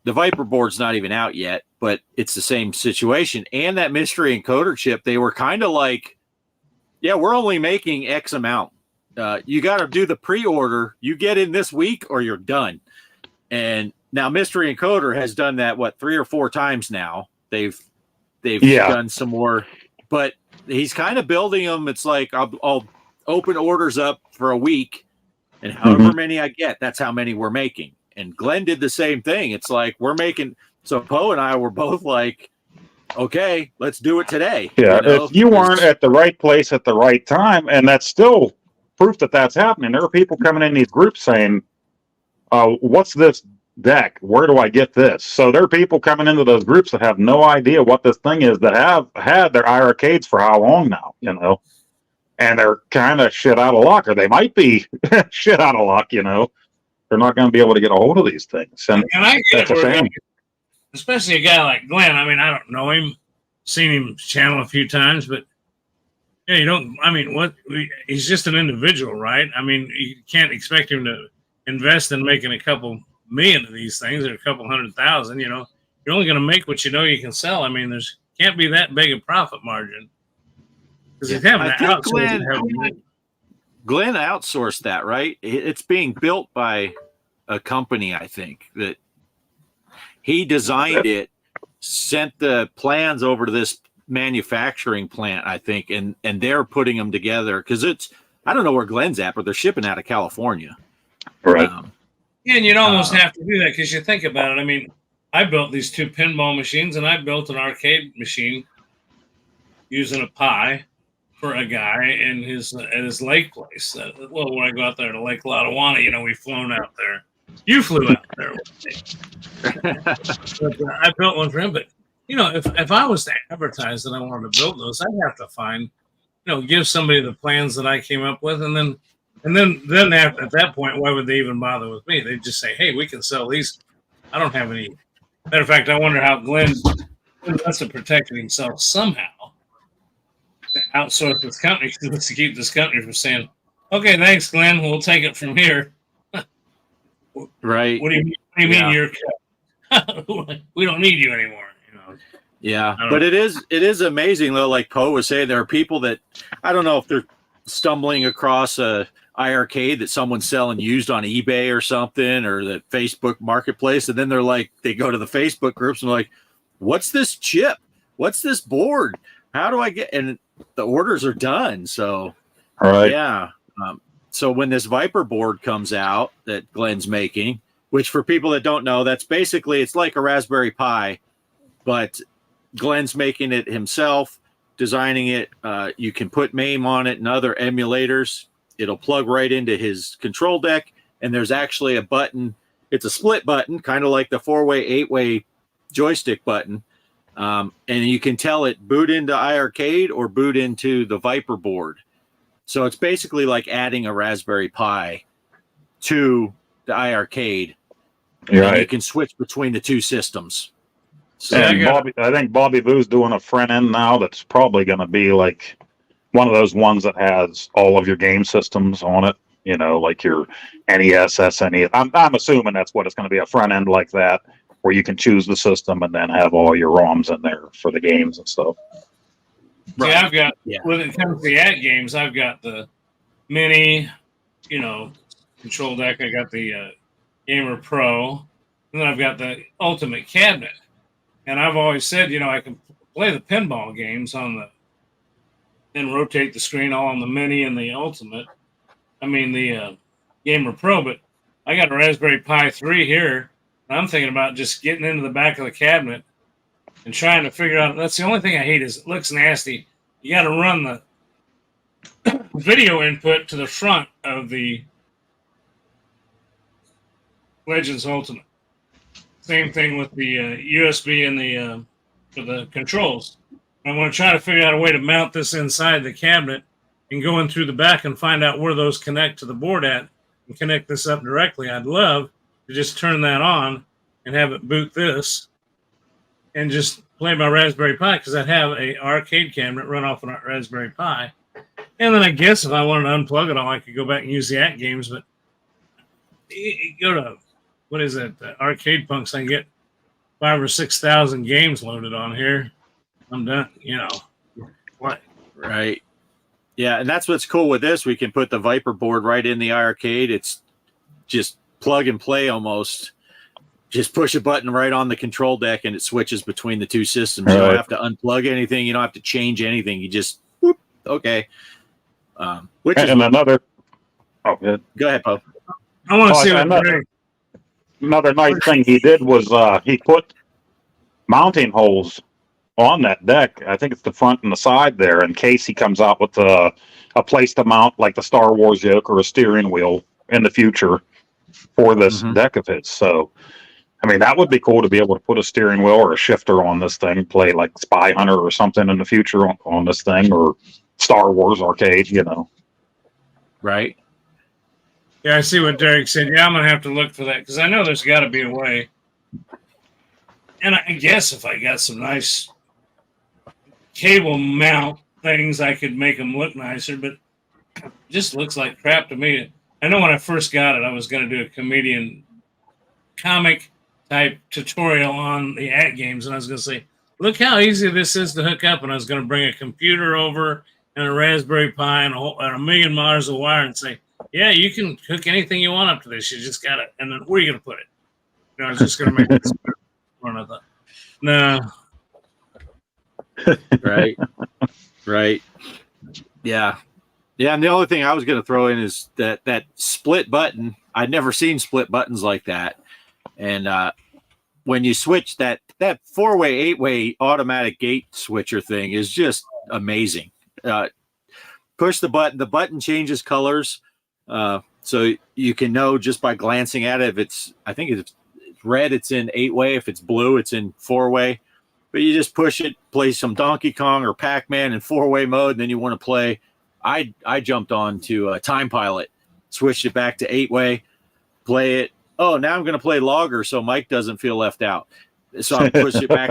the Viper board's not even out yet, but it's the same situation. And that mystery encoder chip, they were kind of like, yeah, we're only making X amount. You got to do the pre-order. You get in this week or you're done. And now Mystery Encoder has done that, 3 or 4 times now. They've done some more, but he's kind of building them. It's like I'll open orders up for a week, and however many I get, that's how many we're making. And Glenn did the same thing. It's like we're making. So Poe and I were both like, okay, let's do it today. Yeah, you know? If you weren't at the right place at the right time, and that's still proof that that's happening. There are people coming in these groups saying, what's this deck? Where do I get this? So there are people coming into those groups that have no idea what this thing is, that have had their IiRcades for how long now, you know, and they're kind of shit out of luck, or they might be shit out of luck, you know. They're not going to be able to get a hold of these things. And I get that's a shame. Especially a guy like Glenn. I mean, I don't know him, seen him channel a few times, but yeah, you don't, I mean, he's just an individual, right? I mean, you can't expect him to invest in making a couple million of these things or a couple 100,000, you know. You're only going to make what you know you can sell. I mean, there's can't be that big a profit margin. Because he's having to outsource. Glenn outsourced that, right? It's being built by a company, I think, that he designed it, sent the plans over to this manufacturing plant, I think, and they're putting them together because I don't know where Glenn's at, but they're shipping out of California. Right. Yeah, and you'd almost have to do that because you think about it. I mean, I built these 2 pinball machines, and I built an arcade machine using a Pi for a guy in at his lake place. When I go out there to Lake Lotawana, you know, we've flown out there. You flew out there with me. But, I built one for him. But if I was to advertise that I wanted to build those, I'd have to find, give somebody the plans that I came up with, and then at that point, why would they even bother with me? They'd just say, "Hey, we can sell these." I don't have any. Matter of fact, I wonder how Glenn must have protected himself somehow to outsource this company to keep this company from saying, "Okay, thanks, Glenn. We'll take it from here." Right. What do you mean you're cut? We don't need you anymore. Yeah, but it is amazing though. Like Poe was saying, there are people that I don't know if they're stumbling across a IiRcade that someone's selling used on eBay or something, or the Facebook Marketplace, and then they go to the Facebook groups and they're like, "What's this chip? What's this board? How do I get?" And the orders are done. So, yeah. So when this Viper board comes out that Glenn's making, which for people that don't know, that's basically it's like a Raspberry Pi, but Glenn's making it himself, designing it. You can put MAME on it and other emulators. It'll plug right into his control deck, and there's actually a button. It's a split button, kind of like the 4-way, 8-way joystick button. And you can tell it boot into IiRcade or boot into the Viper board. So it's basically like adding a Raspberry Pi to the IiRcade. Right. And you can switch between the two systems. So And I think Bobby Boo's doing a front end now that's probably going to be like one of those ones that has all of your game systems on it. Like your NES, SNES. I'm assuming that's what it's going to be, a front end like that, where you can choose the system and then have all your ROMs in there for the games and stuff. Right. See, I've got when it comes to the games, I've got the mini, control deck. I got the Gamer Pro, and then I've got the Ultimate cabinet. And I've always said, I can play the pinball games and rotate the screen all on the mini and the Ultimate. I mean, the Gamer Pro, but I got a Raspberry Pi 3 here. And I'm thinking about just getting into the back of the cabinet and trying to figure out. That's the only thing I hate is it looks nasty. You got to run the video input to the front of the Legends Ultimate. Same thing with the USB and for the controls. I'm going to try to figure out a way to mount this inside the cabinet and go in through the back and find out where those connect to the board at and connect this up directly. I'd love to just turn that on and have it boot this and just play my Raspberry Pi, because I'd have a arcade cabinet run off an Raspberry Pi. And then I guess if I wanted to unplug it all, I could go back and use the AT games. But you go to, what is it, Arcade Punks, I can get 5,000 or 6,000 games loaded on here. I'm done, What? Right. Yeah, and that's what's cool with this. We can put the Viper board right in the IiRcade. It's just plug and play almost. Just push a button right on the control deck and it switches between the two systems. You don't have to unplug anything. You don't have to change anything. You just, whoop, okay. Which is another. Oh, good. Go ahead, Poe. I want to see another nice thing he did was he put mounting holes on that deck. I think it's the front and the side there, in case he comes out with a place to mount like the Star Wars yoke or a steering wheel in the future for this deck of his. So, I mean, that would be cool to be able to put a steering wheel or a shifter on this thing, play like Spy Hunter or something in the future on this thing, or Star Wars arcade, Right. Yeah, I see what Derek said. Yeah, I'm going to have to look for that, because I know there's got to be a way. And I guess if I got some nice cable mount things, I could make them look nicer, but it just looks like crap to me. I know when I first got it, I was going to do a comedian comic type tutorial on the AT games, and I was going to say, look how easy this is to hook up, and I was going to bring a computer over and a Raspberry Pi and a million miles of wire and say, yeah, you can hook anything you want up to this. You just got it. And then where are you going to put it? I was just going to make this one of the. No. Right. Right. Yeah. Yeah. And the only thing I was going to throw in is that split button. I'd never seen split buttons like that. And when you switch that 4-way, 8-way automatic gate switcher thing is just amazing. Push the button changes colors. So you can know just by glancing at it if I think it's red, it's in 8-way. If it's blue, it's in 4-way. But you just push it, play some Donkey Kong or Pac-Man in 4-way mode, and then you want to play. I jumped on to Time Pilot, switched it back to 8-way, play it. Oh, now I'm going to play Logger so Mike doesn't feel left out. So I push it back.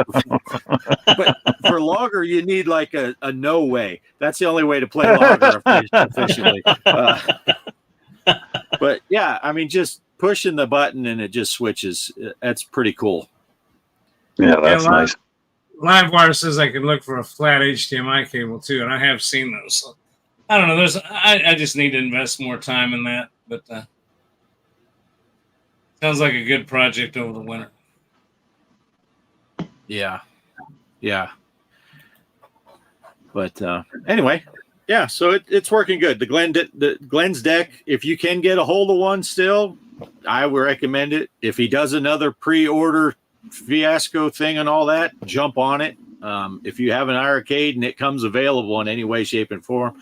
But for Logger, you need like a no way. That's the only way to play Logger efficiently. But yeah, I mean, just pushing the button and it just switches. That's pretty cool. Yeah, that's nice. Livewire says I can look for a flat HDMI cable too, and I have seen those. So, I don't know. I just need to invest more time in that, but sounds like a good project over the winter. Yeah. But anyway, yeah. So it's working good. The Glenn's deck. If you can get a hold of one still, I would recommend it. If he does another pre-order fiasco thing and all that, jump on it. If you have an IiRcade and it comes available in any way, shape, and form,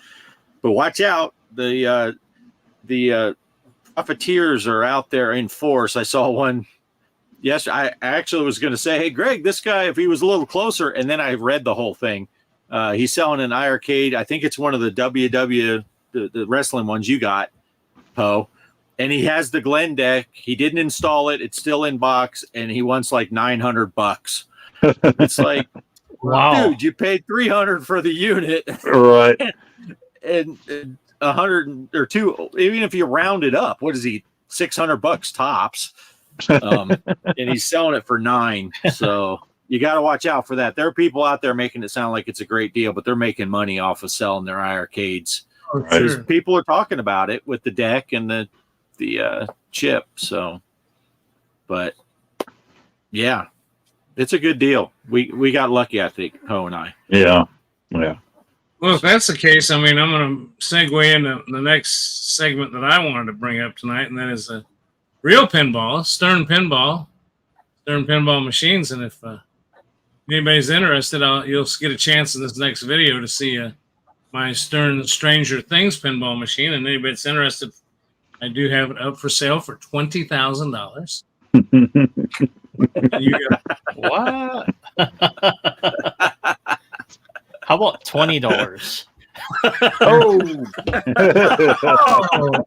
but watch out. The profiteers are out there in force. I saw one. Yes, I actually was going to say, hey, Greg, this guy, if he was a little closer, and then I read the whole thing. He's selling an IiRcade. I think it's one of the the wrestling ones you got, Poe. And he has the Glenn deck. He didn't install it. It's still in box, and he wants like $900. It's like, Wow. dude, you paid $300 for the unit, Right. and 100 or two. Even if you round it up, what is he? $600 tops, and he's selling it for $9. So you got to watch out for that. There are people out there making it sound like it's a great deal, but they're making money off of selling their IiRcades. Sure. People are talking about it with the deck and the chip. So, but yeah, it's a good deal. We got lucky, I think, Ho and I. Yeah. Well, if that's the case, I mean, I'm going to segue into the next segment that I wanted to bring up tonight, and that is a real pinball, Stern Pinball machines. And if anybody's interested, you'll get a chance in this next video to see my Stern Stranger Things pinball machine. And anybody that's interested, I do have it up for sale for $20,000. What? How about $20? Oh.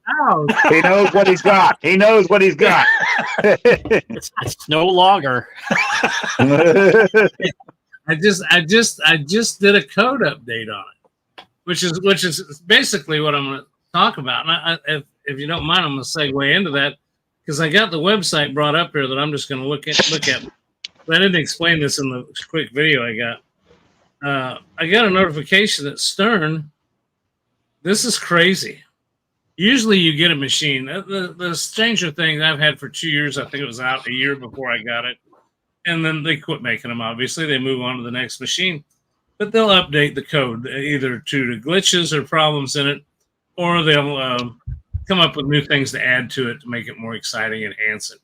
Ow. He knows what he's got. It's no longer. I just did a code update on it, which is basically what I'm going to talk about. And if you don't mind, I'm going to segue into that because I got the website brought up here that I'm just going to look at. But I didn't explain this in the quick video I got. I got a notification that Stern. This is crazy. Usually you get a machine. The Stranger Things I've had for 2 years. I think it was out a year before I got it. And then they quit making them, obviously. They move on to the next machine. But they'll update the code either to the glitches or problems in it, or they'll come up with new things to add to it to make it more exciting, enhance it.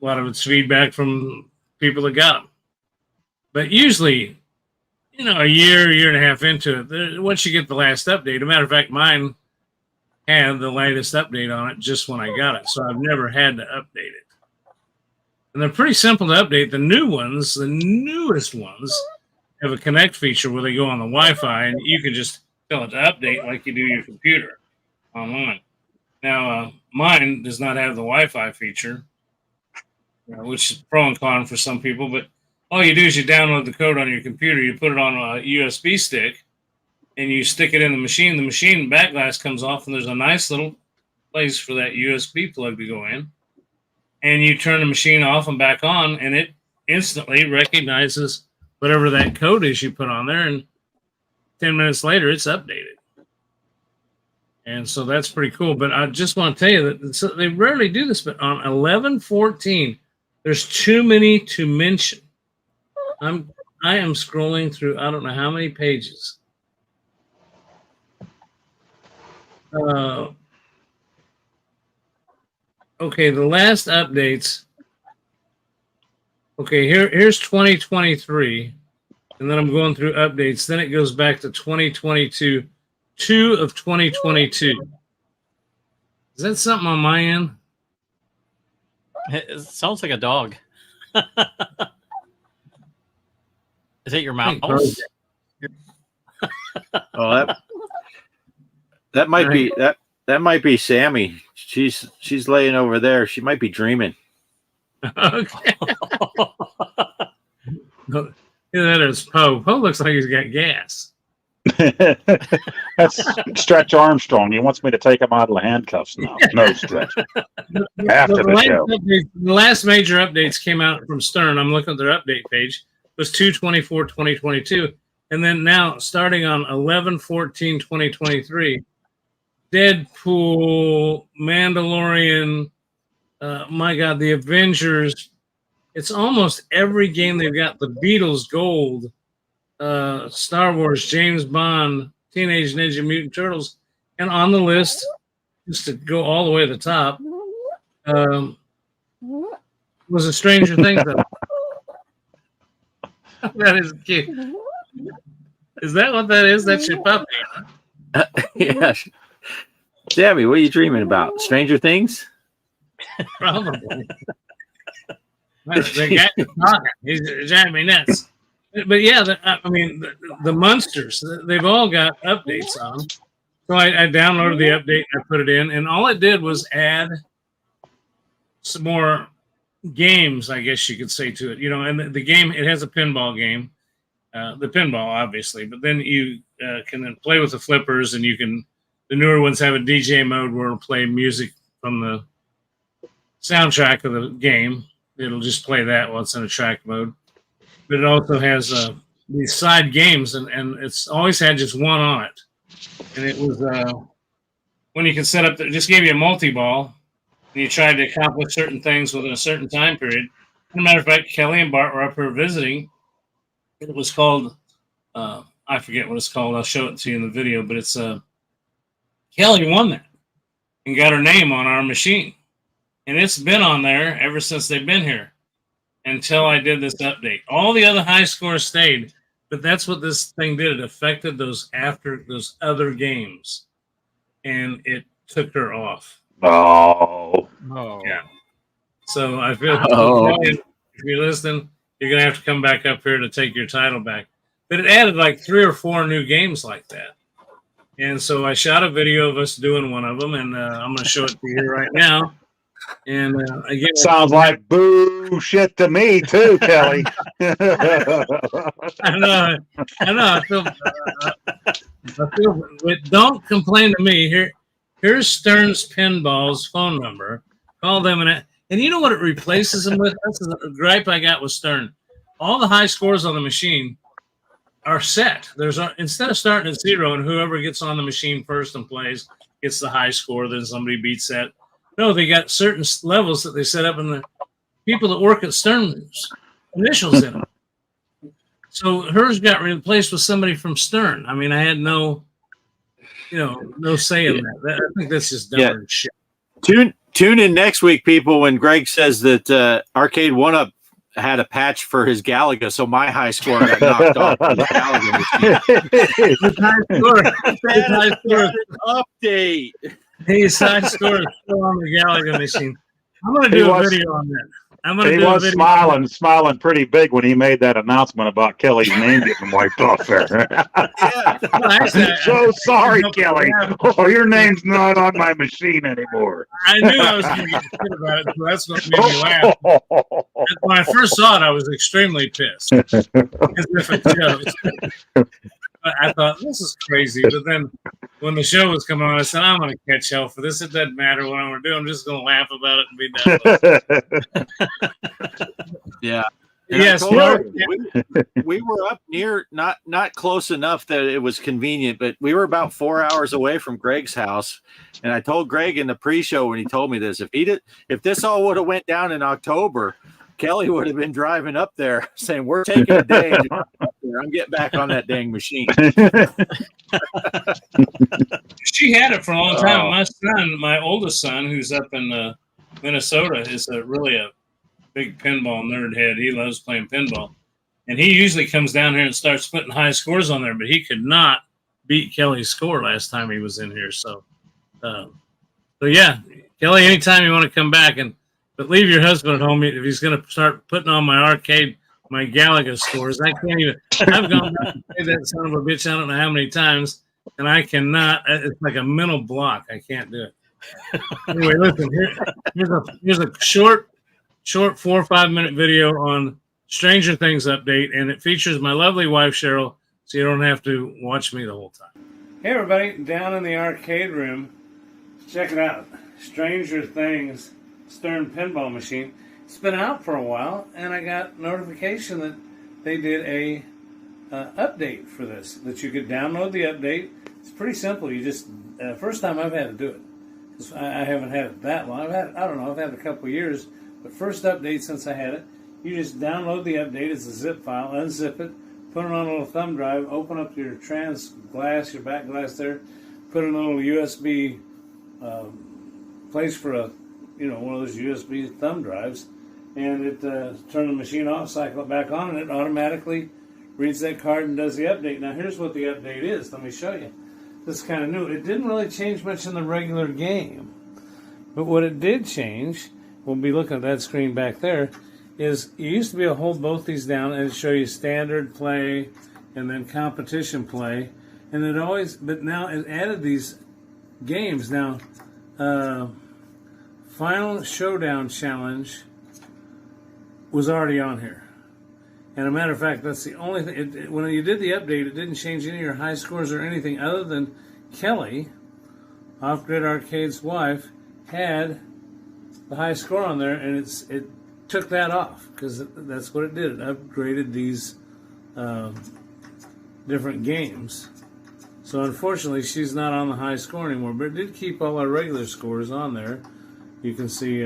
A lot of it's feedback from people that got them. But usually, a year and a half into it, once you get the last update, as a matter of fact, mine had the latest update on it just when I got it. So I've never had to update it. And they're pretty simple to update. The newest ones, have a connect feature where they go on the Wi-Fi and you can just tell it to update like you do your computer online. Now, mine does not have the Wi-Fi feature, which is pro and con for some people, but all you do is you download the code on your computer, you put it on a USB stick, and you stick it in the machine. The machine back glass comes off, and there's a nice little place for that USB plug to go in. And you turn the machine off and back on, and it instantly recognizes whatever that code is you put on there, and 10 minutes later, it's updated. And so that's pretty cool. But I just want to tell you that they rarely do this, but on 11.14, there's too many to mention. I am scrolling through I don't know how many pages. Okay, the last updates. Okay, here's 2023, and then I'm going through updates. Then it goes back to 2022, 2 of 2022. Is that something on my end? It sounds like a dog. Is it your think mouse? Oh, that might be that might be Sammy. She's laying over there. She might be dreaming. Okay. Either that or it's Poe. Poe looks like he's got gas. That's Stretch Armstrong. He wants me to take him out of the handcuffs now. No, Stretch. After the show. The last major updates came out from Stern. I'm looking at their update page. It was 2/24/2022. And then now, starting on 11/14/2023, Deadpool, Mandalorian, my God, the Avengers. It's almost every game they've got. The Beatles, Gold, Star Wars, James Bond, Teenage Ninja Mutant Turtles, and on the list, just to go all the way to the top, was a Stranger Things. That is cute. Is that what that is? That's your puppy. Yeah. Sammy, what are you dreaming about? Stranger Things? Probably. The guy talking. He's driving me nuts. But yeah, the Munsters, they've all got updates on them. So I downloaded the update and I put it in, and all it did was add some more games, I guess you could say, to it. And the game, it has a pinball game, the pinball, obviously, but then you can then play with the flippers, and the newer ones have a DJ mode where it'll play music from the soundtrack of the game. It'll just play that while it's in a track mode. But it also has these side games, and it's always had just one on it. And it was when you can set up, it just gave you a multi-ball, and you tried to accomplish certain things within a certain time period. As a matter of fact, Kelly and Bart were up here visiting. It was called, I forget what it's called. I'll show it to you in the video, but it's Kelly won that and got her name on our machine. And it's been on there ever since they've been here until I did this update. All the other high scores stayed, but that's what this thing did. It affected those other games, and it took her off. Oh. Yeah. So I feel if you're listening, you're going to have to come back up here to take your title back. But it added like 3 or 4 new games like that. And so I shot a video of us doing one of them, and I'm going to show it to you here right now. And again, sounds like bullshit to me too, Kelly. I know. I feel. But don't complain to me. Here's Stern's Pinball's phone number. Call them, and you know what it replaces them with? That's the gripe I got with Stern. All the high scores on the machine are set. Instead of starting at 0 and whoever gets on the machine first and plays gets the high score, then somebody beats that. No, they got certain levels that they set up, and the people that work at Stern's initials in them. So hers got replaced with somebody from Stern. I mean, I had no say in that. I think that's just dumb shit. Tune in next week, people, when Greg says that Arcade 1-Up had a patch for his Galaga, so my high score got knocked off. The high score update. His high score is still on the Galaga machine. I'm going to do a video on that. He was smiling pretty big when he made that announcement about Kelly's name getting wiped off there. I'm so sorry, Kelly. Oh, your name's not on my machine anymore. I knew I was going to get shit about it, so that's what made me laugh. When I first saw it, I was extremely pissed. As if it shows. I thought, this is crazy. But then when the show was coming on, I said, I'm going to catch hell for this. It doesn't matter what I'm going to do. I'm just going to laugh about it and be done with it. Yeah. Yes. We were up near, not close enough that it was convenient, but we were about 4 hours away from Greg's house. And I told Greg in the pre-show when he told me this, if this all would have went down in October, Kelly would have been driving up there saying, we're taking a day. I'm getting back on that dang machine. She had it for a long time. My son, my oldest son, who's up in Minnesota, is really a big pinball nerd head. He loves playing pinball. And he usually comes down here and starts putting high scores on there, but he could not beat Kelly's score last time he was in here. So yeah, Kelly, anytime you want to come back, but leave your husband at home if he's going to start putting on my arcade, my Galaga scores. I can't even. I've gone back and played that son of a bitch I don't know how many times, and I cannot. It's like a mental block. I can't do it. Anyway, listen. Here's a short 4 or 5 minute video on Stranger Things update, and it features my lovely wife Cheryl, so you don't have to watch me the whole time. Hey everybody, down in the arcade room, check it out. Stranger Things Stern pinball machine. It's been out for a while, and I got notification that they did a update for this, that you could download the update. It's pretty simple. You just first time I've had to do it, because I haven't had it that long. I've had it a couple of years, but first update since I had it. You just download the update. It's a zip file. Unzip it. Put it on a little thumb drive. Open up your trans glass, your back glass there. Put in a little USB place for one of those USB thumb drives, and it turn the machine off, cycle it back on, and it automatically reads that card and does the update. Now here's what the update is. Let me show you. This is kind of new. It didn't really change much in the regular game, but what it did change, we'll be looking at that screen back there, is you used to be able to hold both these down and show you standard play and then competition play, and but now it added these games. Now, Final Showdown Challenge was already on here. And a matter of fact, that's the only thing. When you did the update, it didn't change any of your high scores or anything other than Kelly, Off Grid Arcade's wife, had the high score on there, and it took that off because that's what it did. It upgraded these different games. So unfortunately, she's not on the high score anymore, but it did keep all our regular scores on there. You can see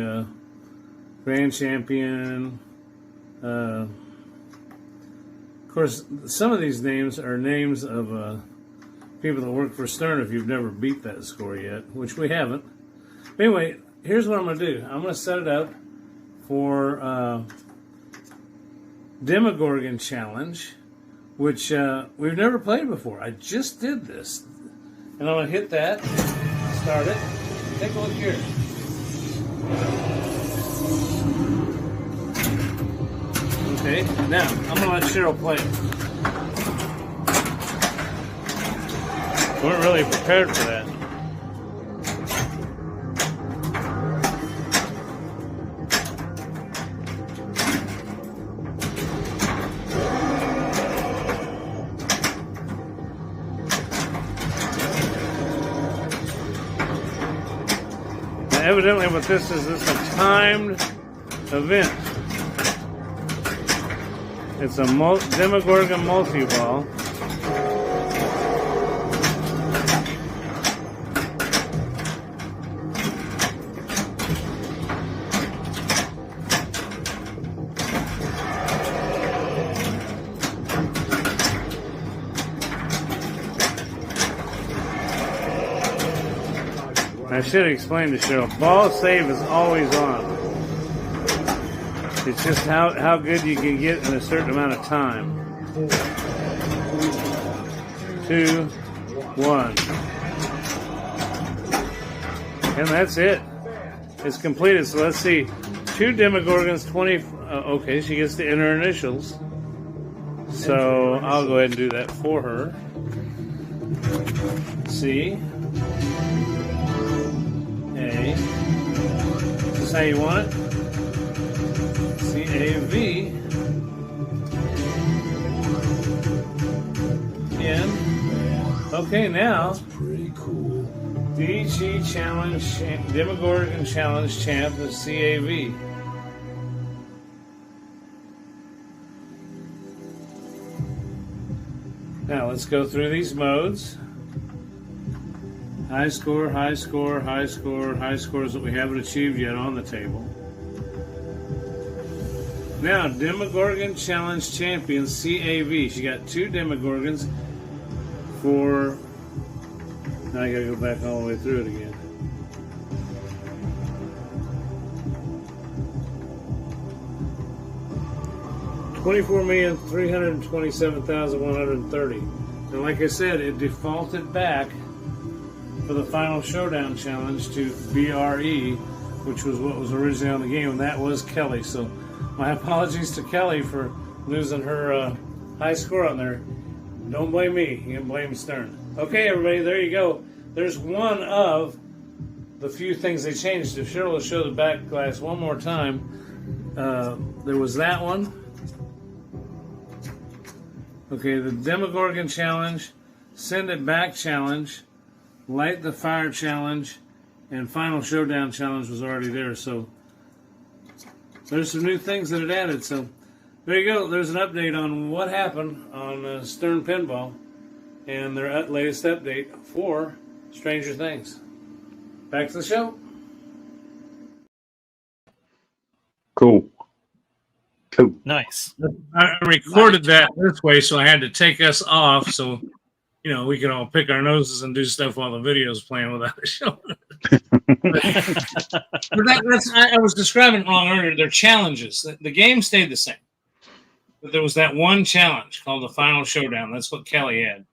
Grand Champion. Of course, some of these names are names of people that work for Stern if you've never beat that score yet, which we haven't. But anyway, here's what I'm going to do. I'm going to set it up for Demogorgon Challenge, which we've never played before. I just did this. And I'm going to hit that, start it. Take a look here. Okay, now I'm going to let Cheryl play it. We weren't really prepared for that. Now, evidently what this is a timed event. It's a Demogorgon multi-ball. I should explain to Cheryl, ball save is always on. It's just how good you can get in a certain amount of time. 2, 1. And that's it. It's completed. So let's see. 2 Demogorgons, 20. Okay, she gets to enter initials. So I'll go ahead and do that for her. C. A. Is this how you want it? C-A-V. N. Okay, now. Pretty cool. DG Challenge, Demogorgon Challenge Champ is C-A-V. Now let's go through these modes. High score, high score, high score, high scores that we haven't achieved yet on the table. Now, Demogorgon Challenge Champion CAV. She got 2 Demogorgons for. Now I gotta go back all the way through it again. $24,327,130. And like I said, it defaulted back for for the Final Showdown challenge to BRE, which was what was originally on the game, and that was Kelly. So my apologies to Kelly for losing her high score on there. Don't blame me. You can blame Stern. Okay, everybody, there you go. There's one of the few things they changed. If Cheryl will show the back glass one more time, there was that one. Okay, the Demogorgon challenge, Send It Back challenge, Light the Fire challenge, and Final Showdown challenge was already there. So there's some new things that it added. So there you go. There's an update on what happened on Stern Pinball and their latest update for Stranger Things. Back to the show. Cool. Nice. I recorded that this way, so I had to take us off so, we could all pick our noses and do stuff while the video's playing without a show. I was describing it wrong earlier. They're challenges. The game stayed the same. But there was that one challenge called the Final Showdown. That's what Kelly had.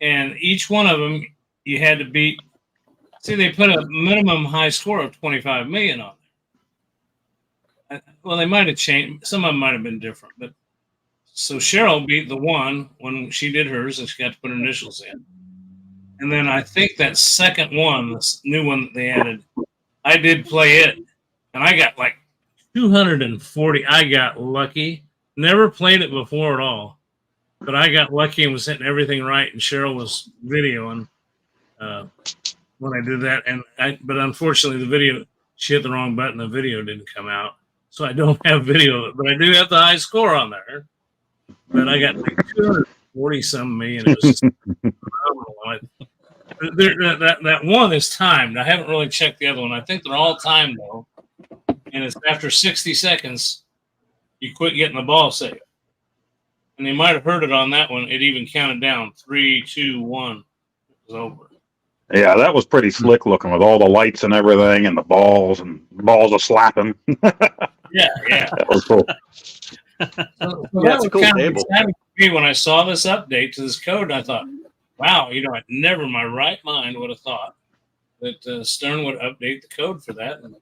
And each one of them, you had to beat. See, they put a minimum high score of 25 million on there. Well, they might have changed. Some of them might have been different. But so Cheryl beat the one when she did hers, and she got to put her initials in. And then I think that second one, this new one that they added, I did play it, and I got like 240. I got lucky. Never played it before at all, but I got lucky and was hitting everything right. And Cheryl was videoing when I did that, but unfortunately, the video, she hit the wrong button. The video didn't come out, so I don't have video of it. But I do have the high score on there. But I got like 240-some million. It was just phenomenal. That one is timed. I haven't really checked the other one. I think they're all timed though, and it's after 60 seconds. You quit getting the ball saved. And they might have heard it on that one. It even counted down 3, 2, 1. It was over. Yeah, that was pretty slick looking with all the lights and everything and the balls are slapping. Yeah. That was cool. So It's a cool table. Exciting to me when I saw this update to this code, and I thought, wow, I never in my right mind would have thought that Stern would update the code for that. And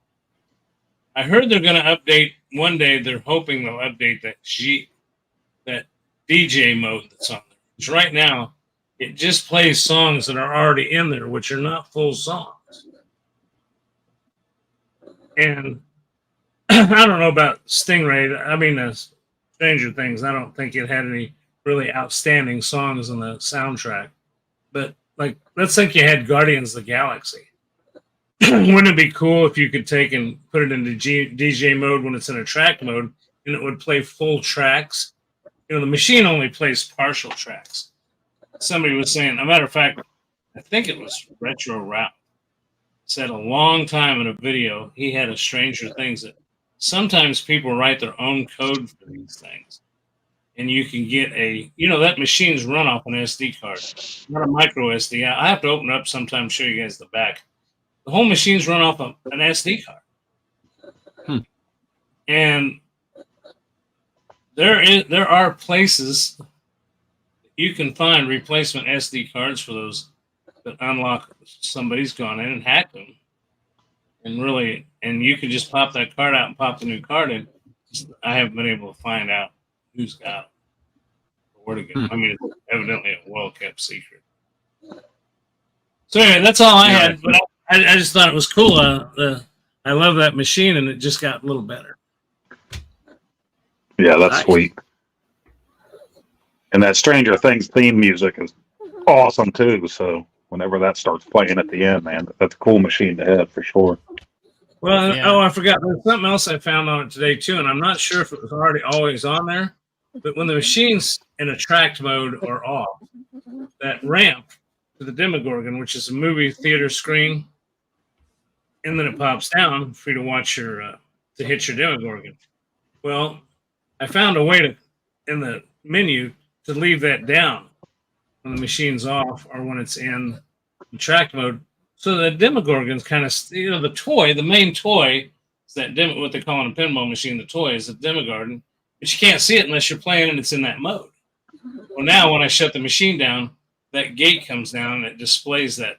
I heard they're going to update one day. They're hoping they'll update that DJ mode that's on there. Because right now, it just plays songs that are already in there, which are not full songs. And I don't know about Stingray. I mean, Stranger Things. I don't think it had any really outstanding songs on the soundtrack. But let's think you had Guardians of the Galaxy. Wouldn't it be cool if you could take and put it into DJ mode when it's in a track mode, and it would play full tracks? The machine only plays partial tracks. Somebody was saying, a matter of fact, I think it was Retro Rap, said a long time in a video, he had a Stranger Things that sometimes people write their own code for these things. And you can get that machine's run off an SD card, not a micro SD. I have to open it up sometime and show you guys the back. The whole machine's run off an SD card. And there are places you can find replacement SD cards for those that unlock. Somebody's gone in and hacked them, and you can just pop that card out and pop the new card in. I haven't been able to find out who's got it or where to get it. I mean, it's evidently a well-kept secret. So anyway, that's all I had. But I just thought it was cool. I love that machine, and it just got a little better. Yeah, that's sweet. And that Stranger Things theme music is awesome too. So whenever that starts playing at the end, man, that's a cool machine to have for sure. Well, I forgot. There's something else I found on it today too, and I'm not sure if it was already always on there. But when the machine's in attract mode or off, that ramp to the Demogorgon, which is a movie theater screen, and then it pops down for you to watch to hit your Demogorgon. Well, I found a way in the menu to leave that down when the machine's off or when it's in attract mode. So the Demogorgon's kind of, the toy, the main toy is that what they call in a pinball machine, the toy is the Demogorgon, but you can't see it unless you're playing and it's in that mode. Well, now when I shut the machine down, that gate comes down and it displays that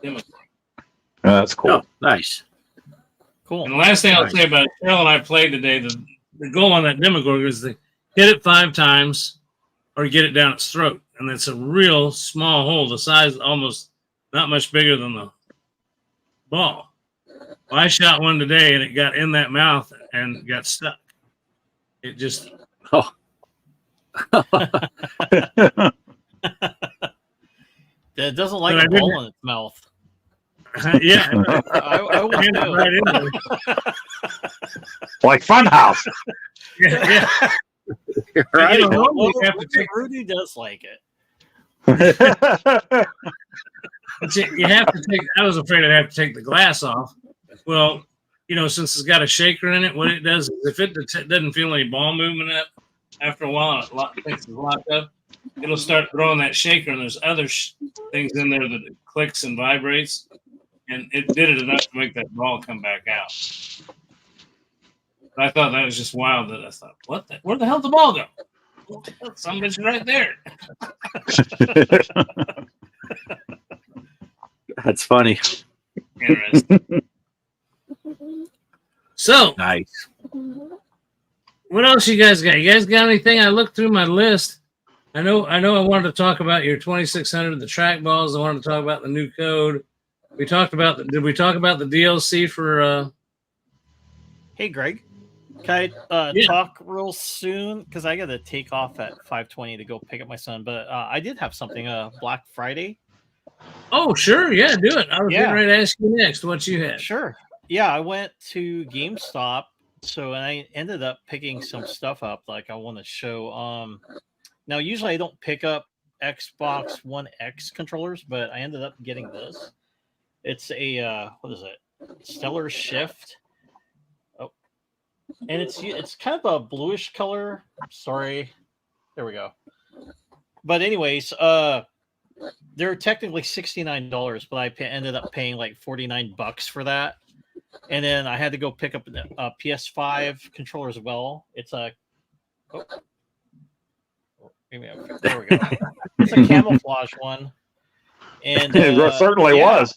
Demogorgon. That's cool. Oh, nice. Cool. And the last thing I'll say about it, Cheryl and I played today, the goal on that Demogorgon is to hit it 5 times or get it down its throat. And it's a real small hole, the size almost not much bigger than the ball. Well, I shot one today and it got in that mouth and got stuck. It just... Oh. It doesn't like a ball in its mouth. Yeah. I will too. Right in there. Like Funhouse. Yeah. Right. You know, normally you have to take, Rudy does like it. you have to take, I was afraid I'd have to take the glass off. Well, you know, since it's got a shaker in it, what it does is if it doesn't feel any ball movement up, after a while, it thinks it's locked up, it'll start throwing that shaker, and there's other things in there that it clicks and vibrates, and it did it enough to make that ball come back out. I thought that was just wild. That I thought, where the hell did the ball go? Some bitch right there. That's funny. Interesting. So, Nice. what else you guys got? You guys got anything? I looked through my list. I know. I wanted to talk about your 2600, the trackballs. I wanted to talk about the new code. We talked about did we talk about the DLC for? Hey, Greg. Can I talk real soon? Because I got to take off at 5:20 to go pick up my son. But I did have something. Black Friday. Oh, sure. Yeah, do it. I was getting ready to ask you next what you had. Sure. Yeah, I went to GameStop. So and I ended up picking some stuff up like I want to show. Now usually I don't pick up Xbox One X controllers, but I ended up getting this. It's a what is it? Stellar Shift. Oh, and it's kind of a bluish color. Sorry, there we go. But anyways, they're technically $69, but I ended up paying like $49 for that. And then I had to go pick up a PS5 controller as well. It's a there we go. It's a camouflage one. And it certainly was.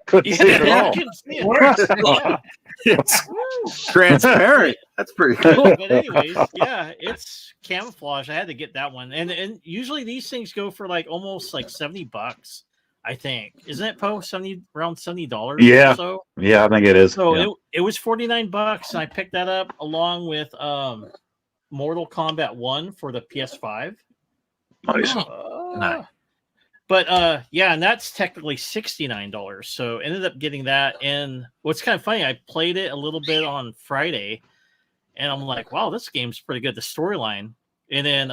Couldn't see it at all. Yeah. It's transparent. That's pretty cool. But anyways, yeah, it's camouflage. I had to get that one. And usually these things go for like almost like $70, I think. Isn't it, Poe? Around $70 Yeah. or so? Yeah, I think it is. So yeah. it was $49, and I picked that up along with Mortal Kombat 1 for the PS5. Nice. Nice. But yeah, and that's technically $69. So ended up getting that. And what's kind of funny, I played it a little bit on Friday, and I'm like, wow, this game's pretty good, the storyline. And then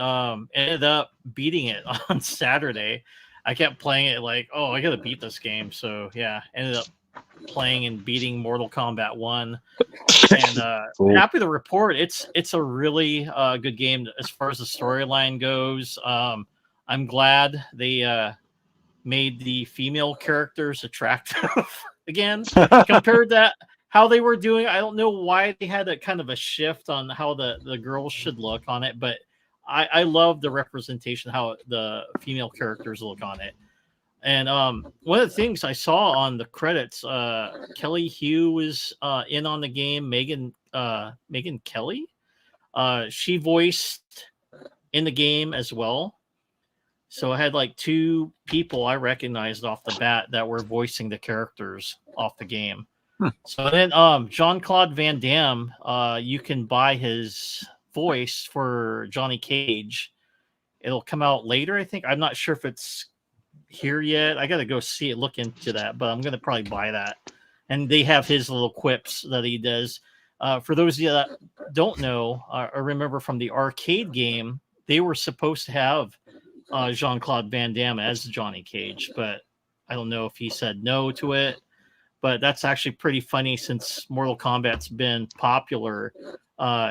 ended up beating it on Saturday. I kept playing it like, oh, I gotta beat this game. So yeah, ended up playing and beating Mortal Kombat 1. And Cool. happy to report it's a really good game as far as the storyline goes. I'm glad they made the female characters attractive again compared to how they were doing. I don't know why they had a kind of a shift on how the girls should look on it, but I love the representation, how the female characters look on it. And one of the things I saw on the credits, Kelly Hugh was in on the game. Megan Kelly, she voiced in the game as well. So I had like 2 people I recognized off the bat that were voicing the characters off the game. So then Jean-Claude Van Damme, you can buy his voice for Johnny Cage. It'll come out later, I think. I'm not sure if it's here yet. I got to go see it, look into that, but I'm going to probably buy that. And they have his little quips that he does. For those of you that don't know or remember from the arcade game, they were supposed to have Jean-Claude Van Damme as Johnny Cage, but I don't know if he said no to it. But that's actually pretty funny since Mortal Kombat's been popular.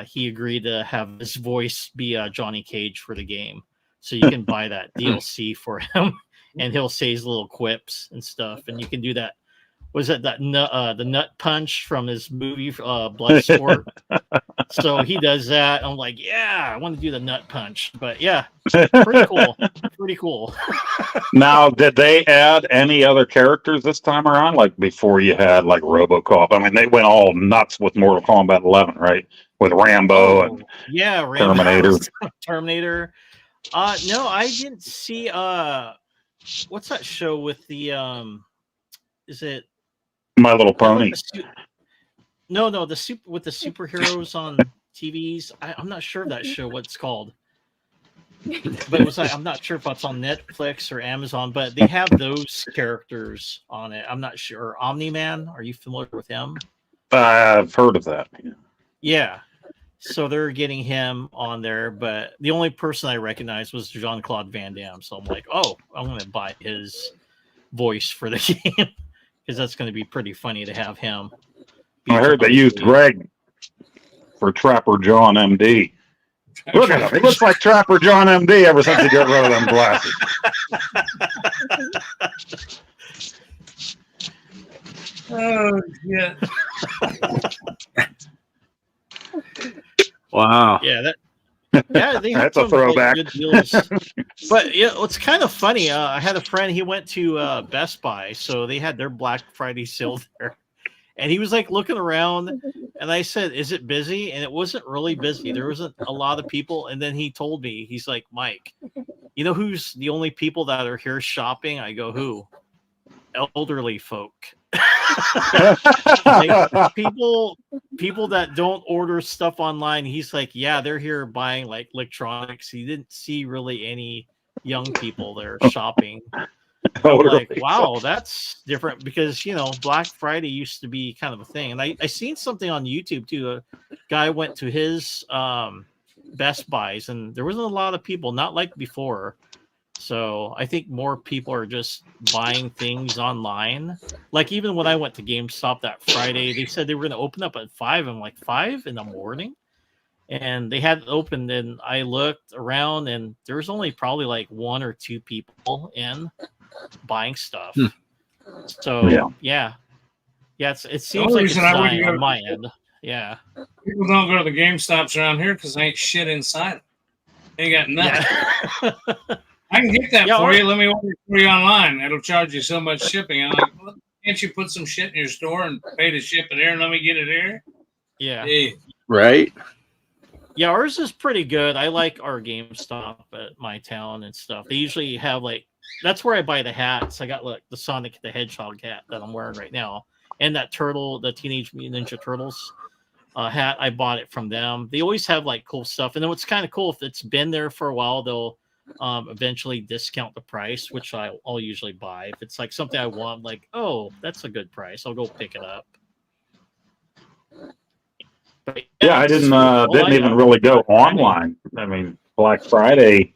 He agreed to have his voice be Johnny Cage for the game. So you can buy that DLC for him, and he'll say his little quips and stuff. And you can do that. Was it the nut punch from his movie Bloodsport? So he does that. I'm like, yeah, I want to do the nut punch. But yeah, pretty cool. Pretty cool. Now, did they add any other characters this time around? Like before you had like RoboCop? I mean, they went all nuts with Mortal Kombat 11, right? With Rambo and yeah, Rambo, Terminator. Terminator. No, I didn't see what's that show with the is it My Little Pony? No, the superheroes on TVs. I'm not sure of that show. What it's called, but it was like I'm not sure if it's on Netflix or Amazon. But they have those characters on it. I'm not sure. Omni-Man. Are you familiar with him? I've heard of that. Yeah. So they're getting him on there, but the only person I recognized was Jean-Claude Van Damme. So I'm like, oh, I'm going to buy his voice for the game because that's going to be pretty funny to have him. I heard they used Greg for Trapper John MD. Look at him. He looks like Trapper John MD ever since he got rid of them glasses. Oh, yeah. Wow. Yeah, they have That's a some throwback. good deals. But yeah, it's kind of funny. I had a friend. He went to Best Buy, so they had their Black Friday sale there, and he was like looking around. And I said, "Is it busy?" And it wasn't really busy. There wasn't a lot of people. And then he told me, he's like, "Mike, you know who's the only people that are here shopping?" I go, "Who?" Elderly folk. Like, people that don't order stuff online. He's like, yeah, they're here buying like electronics. He didn't see really any young people there shopping. I'm like, wow, that's different because Black Friday used to be kind of a thing. And I seen something on YouTube too. A guy went to his Best Buys and there wasn't a lot of people, not like before. So I think more people are just buying things online. Like even when I went to GameStop that Friday, they said they were going to open up at 5. I'm like, 5 in the morning? And they hadn't opened. And I looked around and there was only probably like 1 or 2 people in buying stuff. So yeah, it seems like it's dying on my end. Yeah. People don't go to the GameStops around here because there ain't shit inside. They got nothing. Yeah. I can get that for you. Let me order it for you online. It'll charge you so much shipping. I'm like, well, can't you put some shit in your store and pay to ship it here and let me get it here? Yeah. Hey. Right. Yeah, ours is pretty good. I like our GameStop at my town and stuff. They usually have that's where I buy the hats. I got the Sonic the Hedgehog hat that I'm wearing right now. And that the Teenage Mutant Ninja Turtles hat. I bought it from them. They always have cool stuff. And then what's kind of cool, if it's been there for a while, they'll eventually discount the price, which I'll usually buy. If it's something I want, oh, that's a good price, I'll go pick it up. But, I didn't even really go online. I mean, Black Friday,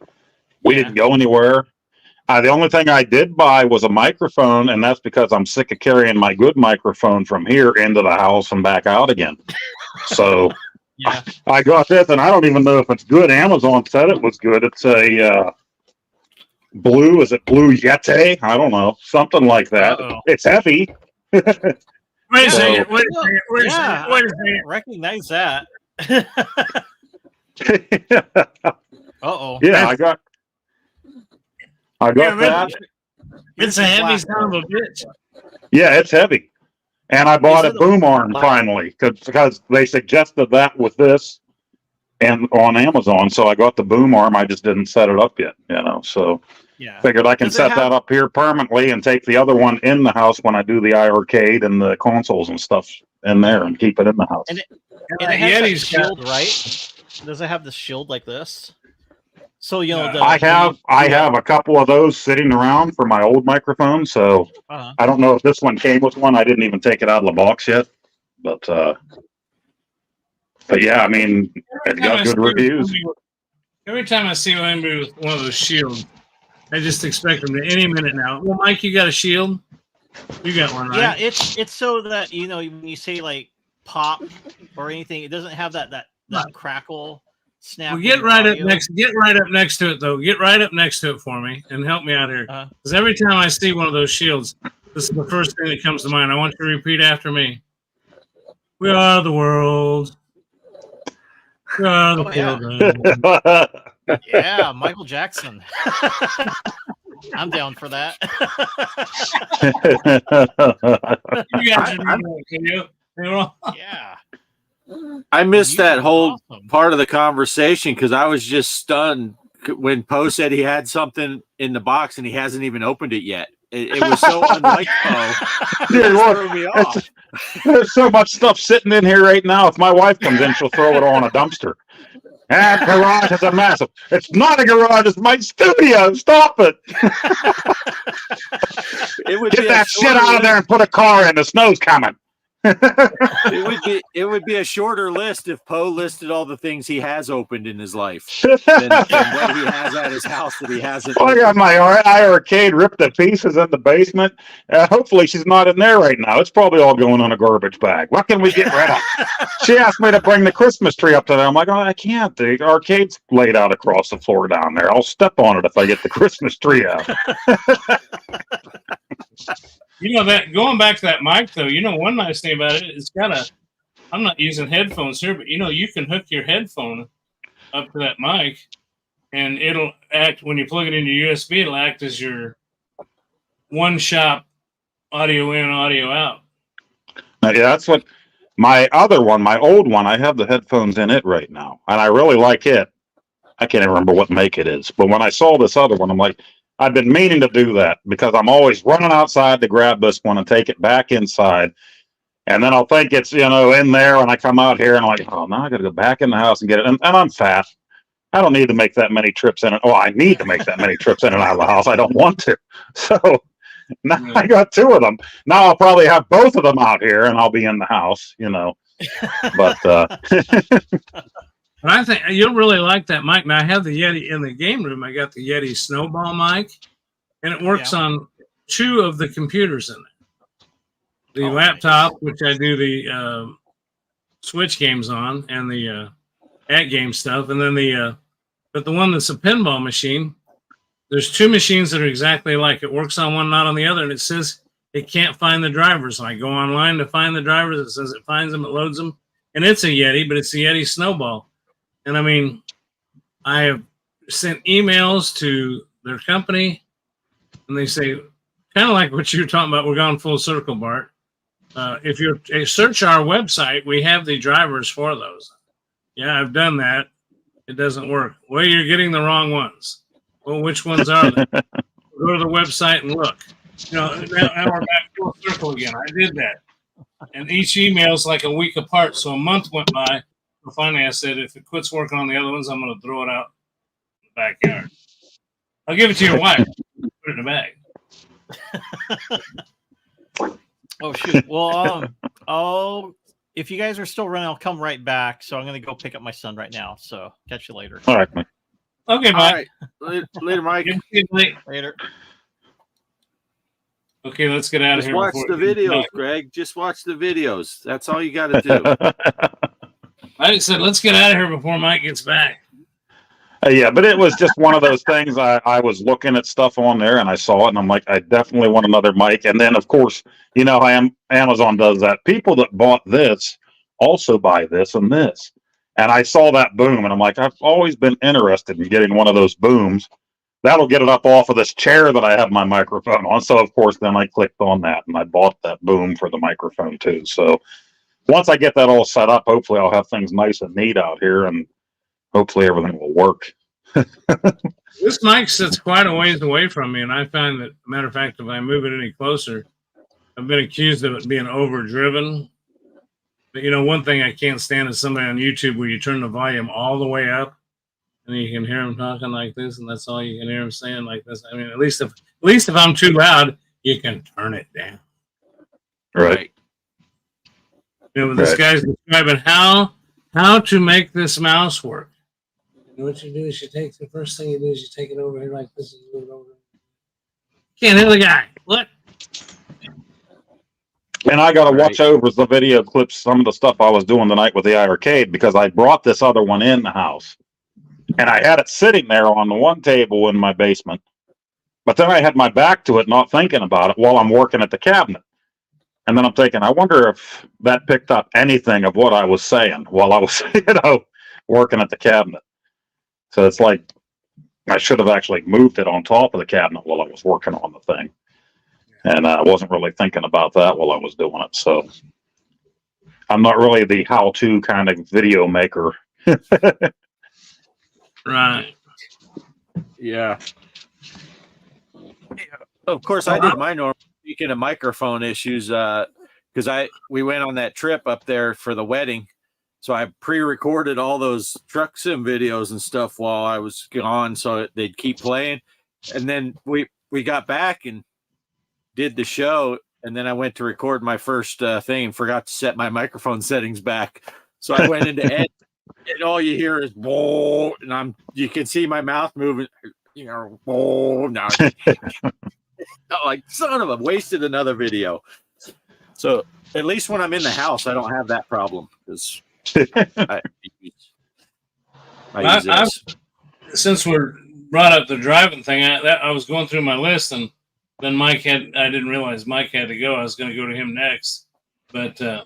we didn't go anywhere. The only thing I did buy was a microphone, and that's because I'm sick of carrying my good microphone from here into the house and back out again. So I got this, and I don't even know if it's good. Amazon said it was good. It's a Blue Yeti? I don't know. Something like that. Uh-oh. It's heavy. Wait a second. Wait a second. Recognize that. Uh-oh. Yeah, I got that. It's a heavy son of a bitch. Yeah, it's heavy. And I bought a boom arm finally because they suggested that with this and on Amazon. So I got the boom arm. I just didn't set it up yet, so figured I can set that up here permanently and take the other one in the house when I do the IiRcade and the consoles and stuff in there and keep it in the house. And it has that shield, right? Does it have the shield like this? So I have a couple of those sitting around for my old microphone. So I don't know if this one came with one. I didn't even take it out of the box yet, but yeah, I mean, it got good reviews. Every time I see anybody with one of those shields, I just expect them to any minute now. Well, Mike, you got a shield? You got one, right? Yeah, it's so that when you say pop or anything, it doesn't have that crackle. Well, get right up next to it, though. Get right up next to it for me and help me out here. Because every time I see one of those shields, this is the first thing that comes to mind. I want you to repeat after me. We are the world. The Oh, yeah. pilgrim. Yeah, Michael Jackson. I'm down for that. You guys are doing that video. They were all- Yeah. I missed that whole Awesome. part of the conversation because I was just stunned when Poe said he had something in the box and he hasn't even opened it yet. It was so unlike Poe. Dude, It look, threw me off. there's so much stuff sitting in here right now. If my wife comes in, she'll throw it all in a dumpster. That garage is a massive. It's not a garage. It's my studio. Stop it. It would Get be that shit out of there and put a car in. The snow's coming. It would be a shorter list if Poe listed all the things he has opened in his life than what he has at his house that he hasn't. I got my IiRcade ripped to pieces in the basement. Hopefully she's not in there right now. It's probably all going on a garbage bag. What can we get rid of? She asked me to bring the Christmas tree up to there. I'm like, oh, I can't. The arcade's laid out across the floor down there. I'll step on it if I get the Christmas tree out. You know that going back to that mic though, you know one nice thing about it, it's got a. I'm not using headphones here, but you know you can hook your headphone up to that mic, and it'll act when you plug it into USB. It'll act as your one-shot audio in, audio out. Now, yeah, that's what my other one, my old one. I have the headphones in it right now, and I really like it. I can't even remember what make it is, but when I saw this other one, I'm like, I've been meaning to do that because I'm always running outside to grab this one and take it back inside. And then I'll think it's, in there when I come out here and I'm like, oh, now I got to go back in the house and get it. And I'm fat. I don't need to make that many trips in it. Oh, I need to make that many trips in and out of the house. I don't want to. So now I got two of them. Now I'll probably have both of them out here and I'll be in the house, But And I think you'll really like that mic. Now I have the Yeti in the game room. I got the Yeti Snowball mic, and it works on 2 of the computers in it. The laptop, which I do the Switch games on, and the at game stuff, and then but the one that's a pinball machine. There's 2 machines that are exactly alike. It works on one, not on the other, and it says it can't find the drivers. And I go online to find the drivers. It says it finds them, it loads them, and it's a Yeti, but it's a Yeti Snowball. And I mean, I have sent emails to their company, and they say, kind of like what you're talking about, we're going full circle, Bart. If you search our website, we have the drivers for those. Yeah, I've done that. It doesn't work. Well, you're getting the wrong ones. Well, which ones are they? Go to the website and look. Now we're back full circle again. I did that. And each email's like a week apart, so a month went by. Finally, I said, if it quits working on the other ones, I'm going to throw it out in the backyard. I'll give it to your wife. Put it in a bag. Oh shoot. Well, if you guys are still running, I'll come right back. So I'm going to go pick up my son right now. So catch you later. all right, man. Okay, All Mike. right. Later, Mike. Later. Okay, let's get out of Just here. watch the videos, Greg. Just watch the videos. That's all you got to do. I said, let's get out of here before Mike gets back. Yeah, but it was just one of those things. I was looking at stuff on there and I saw it and I'm like, I definitely want another mic. And then, of course, how Amazon does that. People that bought this also buy this and this. And I saw that boom and I'm like, I've always been interested in getting one of those booms. That'll get it up off of this chair that I have my microphone on. So, of course, then I clicked on that and I bought that boom for the microphone too. So once I get that all set up, hopefully I'll have things nice and neat out here and hopefully everything will work. This mic sits quite a ways away from me, and I find that, matter of fact, if I move it any closer, I've been accused of it being overdriven. But one thing I can't stand is somebody on YouTube where you turn the volume all the way up, and you can hear them talking like this, and that's all you can hear them saying like this. I mean, at least if I'm too loud, you can turn it down. Right. This guy's describing how to make this mouse work. And what you do is the first thing you do is you take it over here like this and move it over. Can't hear the guy. What? And I got to watch over the video clips, some of the stuff I was doing tonight with the IiRcade, because I brought this other one in the house. And I had it sitting there on the one table in my basement. But then I had my back to it, not thinking about it while I'm working at the cabinet. And then I'm thinking, I wonder if that picked up anything of what I was saying while I was, working at the cabinet. So it's like I should have actually moved it on top of the cabinet while I was working on the thing. And I wasn't really thinking about that while I was doing it. So I'm not really the how-to kind of video maker. Right. Yeah. Of course, I did my normal. Speaking of microphone issues, because we went on that trip up there for the wedding, so I pre-recorded all those truck sim videos and stuff while I was gone, so they'd keep playing. And then we got back and did the show, and then I went to record my first thing and forgot to set my microphone settings back. So I went into edit, and all you hear is "whoa," and you can see my mouth moving. You know, "whoa." Now, like, son of a, wasted another video. So at least when I'm in the house, I don't have that problem because I use this. Since we're brought up the driving thing, I was going through my list, and then I didn't realize Mike had to go. I was going to go to him next, but we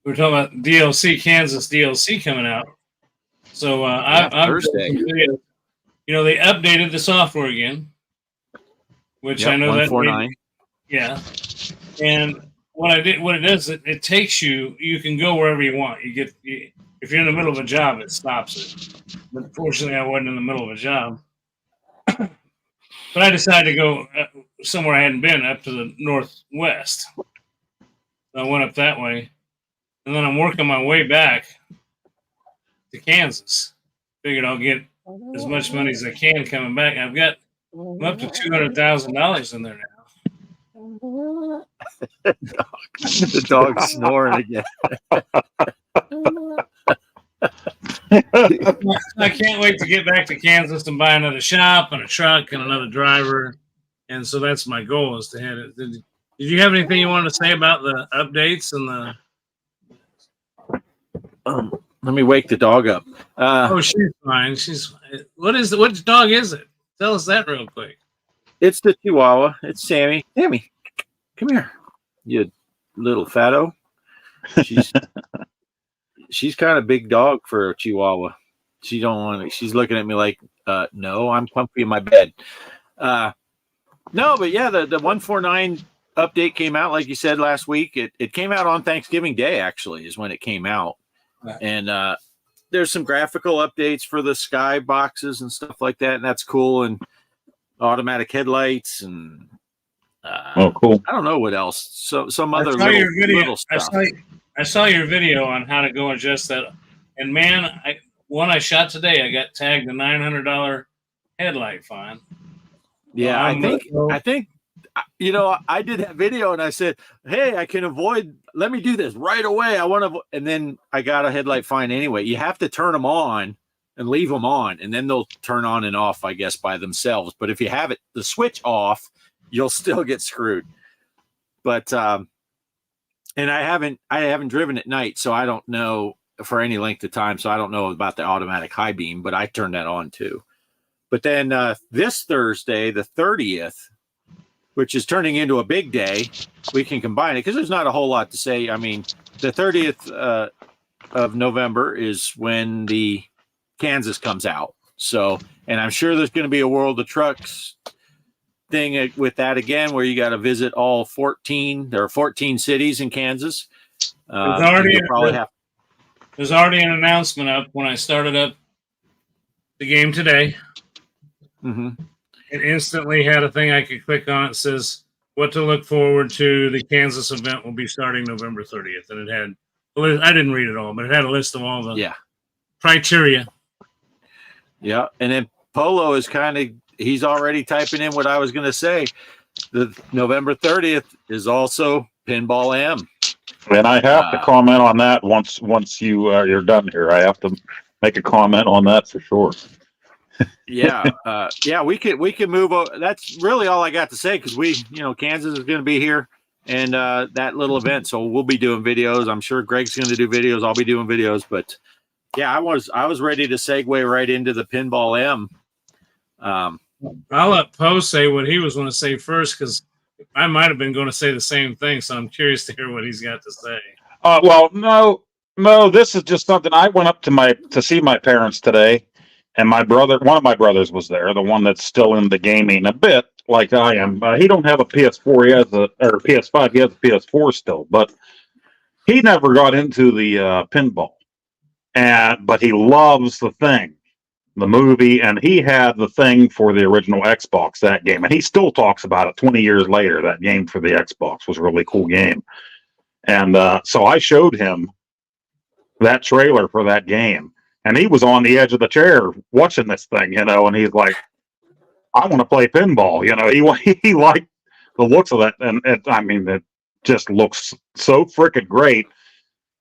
were talking about DLC, Kansas DLC coming out. So I'm Thursday. You know, they updated the software again, which I know 149. Yeah. And what it does, it takes you can go wherever you want. If you're in the middle of a job, it stops it. But fortunately, I wasn't in the middle of a job. But I decided to go somewhere I hadn't been, up to the northwest. So I went up that way. And then I'm working my way back to Kansas. Figured I'll get as much money as I can coming back. I'm up to $200,000 in there now. The dog's snoring again. I can't wait to get back to Kansas and buy another shop and a truck and another driver. And so that's my goal, is to hit it. Did you have anything you wanted to say about the updates and the... Let me wake the dog up. She's fine. What dog is it? Tell us that real quick. It's the Chihuahua. It's Sammy. Sammy, come here, you little fatto. She's kind of big dog for a Chihuahua. She don't want to. She's looking at me like, no, I'm comfy in my bed. No, but yeah, the 149 update came out, like you said, last week. It came out on Thanksgiving Day, actually, is when it came out. Right. And there's some graphical updates for the sky boxes and stuff like that, and that's cool. And automatic headlights and cool. I don't know what else. So some other little stuff. I saw your video on how to go adjust that. And man, I shot today, I got tagged a $900 headlight fine. Yeah, I think you know, I did that video and I said, hey, I can avoid, let me do this right away. I want to, and then I got a headlight fine anyway. You have to turn them on and leave them on, and then they'll turn on and off, I guess, by themselves. But if you have the switch off, you'll still get screwed. But and I haven't driven at night, so I don't know for any length of time. So I don't know about the automatic high beam, but I turned that on too. But then this Thursday, the 30th, which is turning into a big day, we can combine it because there's not a whole lot to say. I mean, the 30th of November is when the Kansas comes out. So, and I'm sure there's going to be a World of Trucks thing with that again, where you got to visit all 14. There are 14 cities in Kansas. There's already an announcement up when I started up the game today. Mm-hmm. It instantly had a thing I could click on. It says what to look forward to. The Kansas event will be starting November 30th. And it had, I didn't read it all, but it had a list of all the criteria. Yeah. And then Polo is he's already typing in what I was going to say. The November 30th is also Pinball M. And I have to comment on that once you're done here. I have to make a comment on that for sure. Yeah, we can move over. That's really all I got to say, because Kansas is going to be here, and that little event, so we'll be doing videos. I'm sure Greg's going to do videos. I'll be doing videos, but yeah, I was ready to segue right into the Pinball M. I'll let Poe say what he was going to say first, because I might have been going to say the same thing, so I'm curious to hear what he's got to say. Well, no, No, this is just something. I went up to see my parents today, and one of my brothers was there, the one that's still into gaming a bit, like I am. He don't have a PS4, or PS5. He has a PS4 still, but he never got into the pinball, but he loves the Thing, the movie, and he had the Thing for the original Xbox, that game, and he still talks about it 20 years later. That game for the Xbox was a really cool game, and so I showed him that trailer for that game, and he was on the edge of the chair watching this thing, and he's like, I want to play pinball. He liked the looks of that, and it just looks so freaking great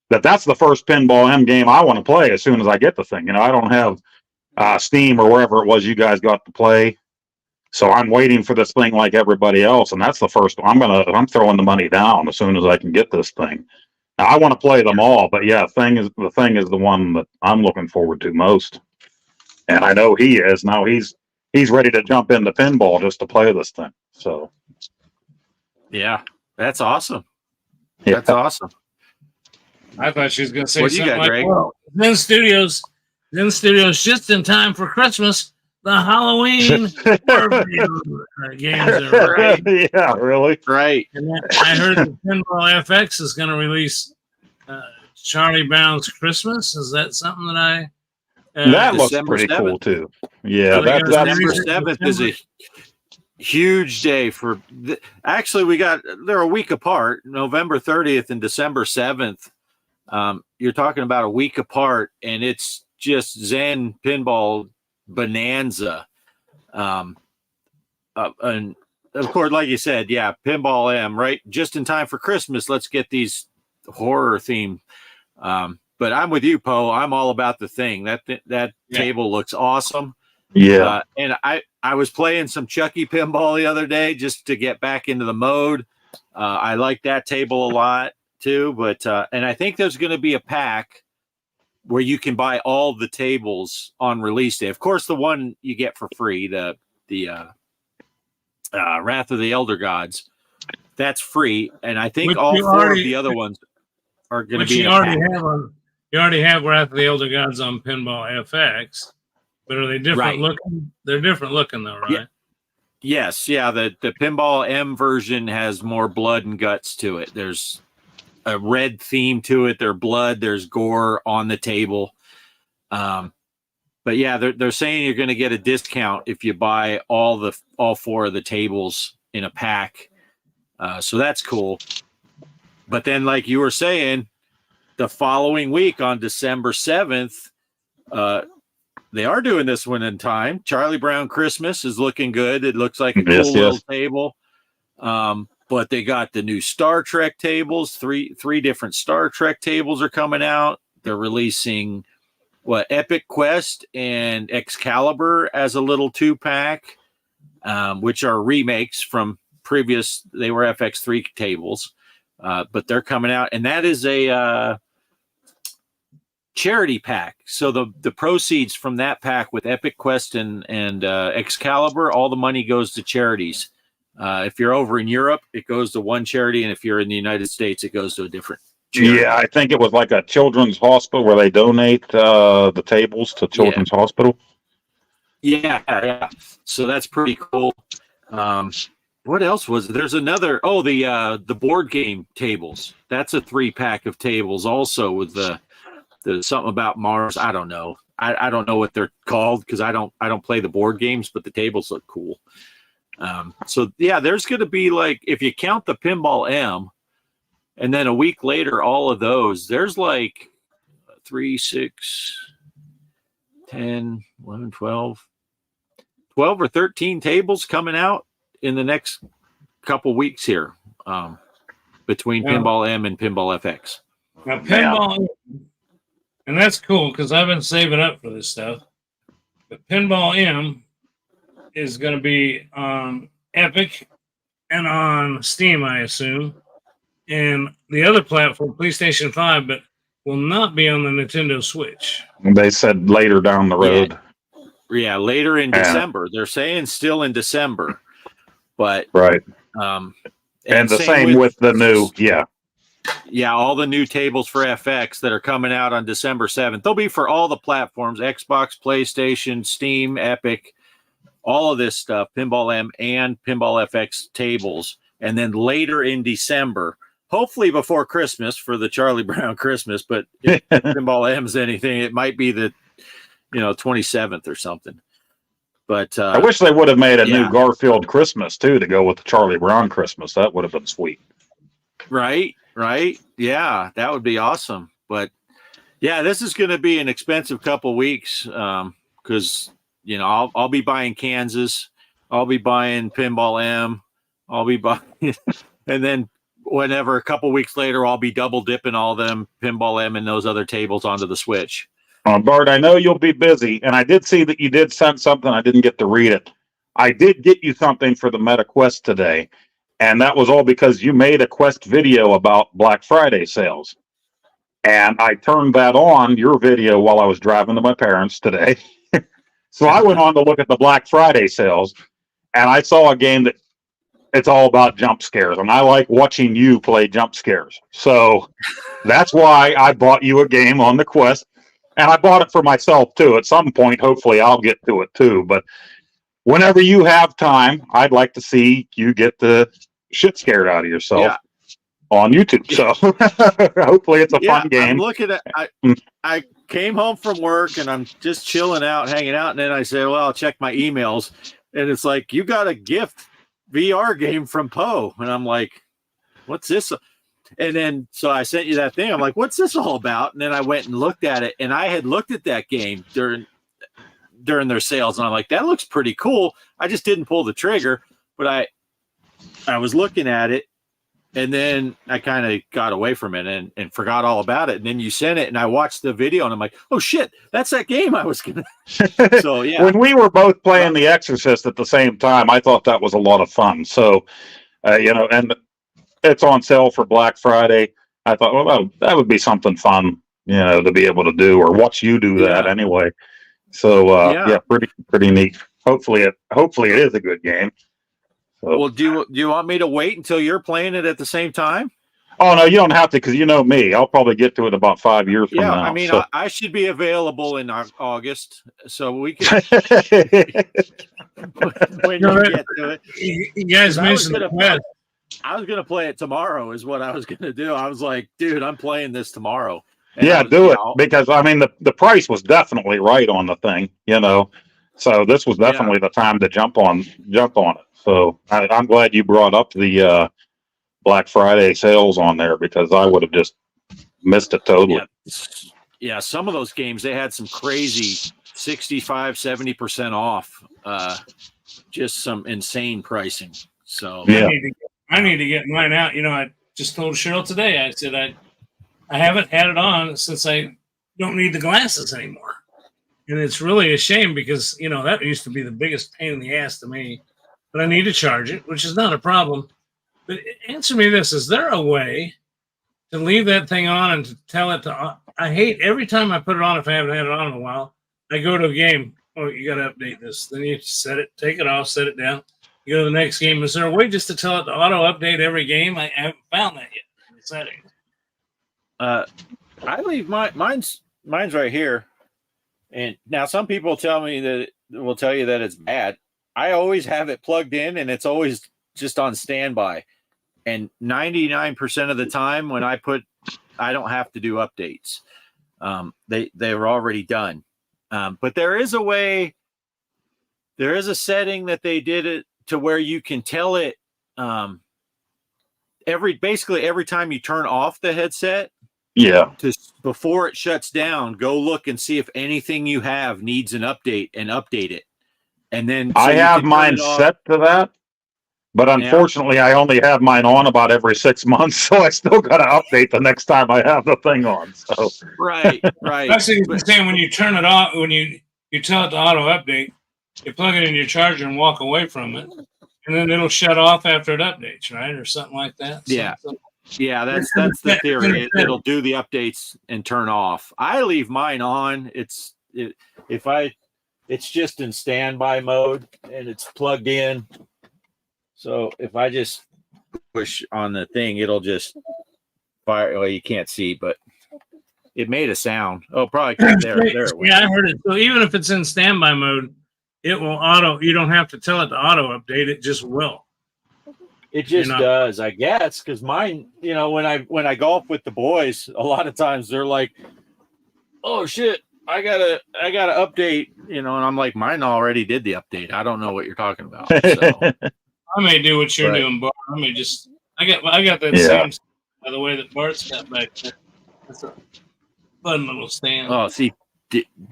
that's the first Pinball M game I want to play as soon as I get the thing. I don't have Steam or wherever it was you guys got to play, so I'm waiting for this thing like everybody else, and that's the first one. I'm throwing the money down as soon as I can get this thing. Now, I want to play them all, but yeah, the thing is the one that I'm looking forward to most, and I know he is now. He's ready to jump into pinball just to play this thing. So, yeah, that's awesome. Yeah. That's awesome. I thought she was going to say What do you something got, like, Greg? well, Zen Studios, just in time for Christmas, the Halloween games are right. Yeah, really? Right. And then I heard that Pinball FX is going to release Charlie Brown's Christmas. Is that something that I? That looks December pretty 7th. cool too. Yeah, December December 7th is a huge day for. Actually, they're a week apart. November 30th and December 7th. You're talking about a week apart, and it's just Zen Pinball bonanza. And of course, like you said, yeah, Pinball M, right? Just in time for Christmas. Let's get these horror theme. But I'm with you, Poe. I'm all about the Thing. That table looks awesome. Yeah. And I was playing some Chucky pinball the other day just to get back into the mode. I like that table a lot too. But and I think there's going to be a pack where you can buy all the tables on release day. Of course, the one you get for free, the Wrath of the Elder Gods, that's free. And I think all four of the other ones are going to be in a pack. You already have Wrath of the Elder Gods on Pinball FX, but are they different looking? They're different looking though, right? Yeah. Yes, yeah. The Pinball M version has more blood and guts to it. There's a red theme to it. There's blood. There's gore on the table. But yeah, they're saying you're going to get a discount if you buy all four of the tables in a pack. So that's cool. But then, like you were saying, the following week on December 7th, they are doing this one in time. Charlie Brown Christmas is looking good. It looks like a cool little table. But they got the new Star Trek tables. Three different Star Trek tables are coming out. They're releasing Epic Quest and Excalibur as a little 2-pack, which are remakes from previous. They were FX3 tables, but they're coming out, and that is a charity pack. So the proceeds from that pack with Epic Quest and Excalibur, all the money goes to charities. If you're over in Europe, it goes to one charity, and if you're in the United States, it goes to a different charity. Yeah, I think it was like a children's hospital where they donate the tables to children's hospital. Yeah. So that's pretty cool. What else was it? There's another. Oh, the board game tables. That's a 3-pack of tables also with the something about Mars. I don't know. I don't know what they're called because I don't play the board games, but the tables look cool. So yeah, there's going to be, like, if you count the Pinball M, and then a week later, all of those, there's like 3, 6, 10, 11, 12 or 13 tables coming out in the next couple weeks here, between Pinball M and Pinball FX. Now, Pinball, and that's cool because I've been saving up for this stuff. But Pinball M is going to be on Epic and on Steam, I assume, and the other platform, PlayStation 5, but will not be on the Nintendo Switch. They said later down the road. Yeah, later in December. They're saying still in December, but right. And the same with the new, Yeah, all the new tables for FX that are coming out on December 7th. They'll be for all the platforms, Xbox, PlayStation, Steam, Epic, all of this stuff, Pinball M and Pinball FX tables. And then later in December, hopefully before Christmas for the Charlie Brown Christmas, but if Pinball M's anything, it might be the 27th or something. But I wish they would have made a new Garfield Christmas too to go with the Charlie Brown Christmas. That would have been sweet. Right. Yeah, that would be awesome. But yeah, this is going to be an expensive couple weeks because I'll be buying Kansas, I'll be buying Pinball M, I'll be buying, and then whenever a couple weeks later, I'll be double dipping all them Pinball M and those other tables onto the Switch. Bart, I know you'll be busy, and I did see that you did send something. I didn't get to read it. I did get you something for the Meta Quest today. And that was all because you made a Quest video about Black Friday sales. And I turned that on, your video, while I was driving to my parents today. So I went on to look at the Black Friday sales, and I saw a game that it's all about jump scares. And I like watching you play jump scares. So that's why I bought you a game on the Quest. And I bought it for myself, too. At some point, hopefully, I'll get to it, too. But whenever you have time, I'd like to see you get the shit scared out of yourself on YouTube. So hopefully it's a fun game. I'm looking at I came home from work and I'm just chilling out, hanging out, and then I say, well, I'll check my emails, and it's like, you got a gift VR game from Poe, and I'm like, what's this? And then so I sent you that thing. I'm like, what's this all about? And then I went and looked at it, and I had looked at that game during their sales, and I'm like, that looks pretty cool. I just didn't pull the trigger, but I was looking at it, and then I kind of got away from it and forgot all about it. And then you sent it, and I watched the video, and I'm like, oh shit, that's that game I was gonna. So yeah, when we were both playing The Exorcist at the same time, I thought that was a lot of fun. So and it's on sale for Black Friday. I thought, well, that would be something fun, to be able to do, or watch you do that anyway. So pretty neat. Hopefully it is a good game. So. Well, do you want me to wait until you're playing it at the same time? Oh no, you don't have to, because you know me. I'll probably get to it about 5 years from now. Yeah, I mean, so. I should be available in August, so we can. When you get to it, you guys mentioned the Quest. I was gonna play it tomorrow. Is what I was gonna do. I was like, dude, I'm playing this tomorrow. And do it, because I mean the price was definitely right on the thing, So this was definitely the time to jump on it. So I'm glad you brought up the Black Friday sales on there, because I would have just missed it totally. Yeah, some of those games, they had some crazy 65-70% off. Just some insane pricing. So I need to get mine out. I just told Cheryl today, I said I haven't had it on since I don't need the glasses anymore. And it's really a shame, because, that used to be the biggest pain in the ass to me. But I need to charge it, which is not a problem. But answer me this. Is there a way to leave that thing on and to tell it to... I hate every time I put it on, if I haven't had it on in a while, I go to a game. Oh, you got to update this. Then you set it, take it off, set it down. You go to the next game. Is there a way just to tell it to auto-update every game? I haven't found that yet in the settings. I leave mine's right here. And now some people will tell you that it's bad. I always have it plugged in, and it's always just on standby. And 99% of the time when I don't have to do updates. They were already done. But there is a setting that they did it to where you can tell it basically every time you turn off the headset. Yeah. Before it shuts down, go look and see if anything you have needs an update, and update it. And then I have mine set to that, but unfortunately I only have mine on about every 6 months, so I still got to update the next time I have the thing on. So right. Actually, saying when you turn it off, when you tell it to auto update, you plug it in your charger and walk away from it, and then it'll shut off after it updates, right, or something like that. Yeah, that's the theory. It'll do the updates and turn off. I leave mine on. It's just in standby mode, and it's plugged in. So if I just push on the thing, it'll just fire. Well, you can't see, but it made a sound. Oh, probably there. There it went. Yeah, I heard it. So even if it's in standby mode, it will auto. You don't have to tell it to auto update. It just will. It just does, I guess, because mine, you know, when I golf with the boys, a lot of times they're like, "Oh shit, I gotta update," you know, and I'm like, "Mine already did the update. I don't know what you're talking about." So. I may do what you're doing, Bart. I got that same by the way that Bart's got back there. That's a fun little stand. Oh, see,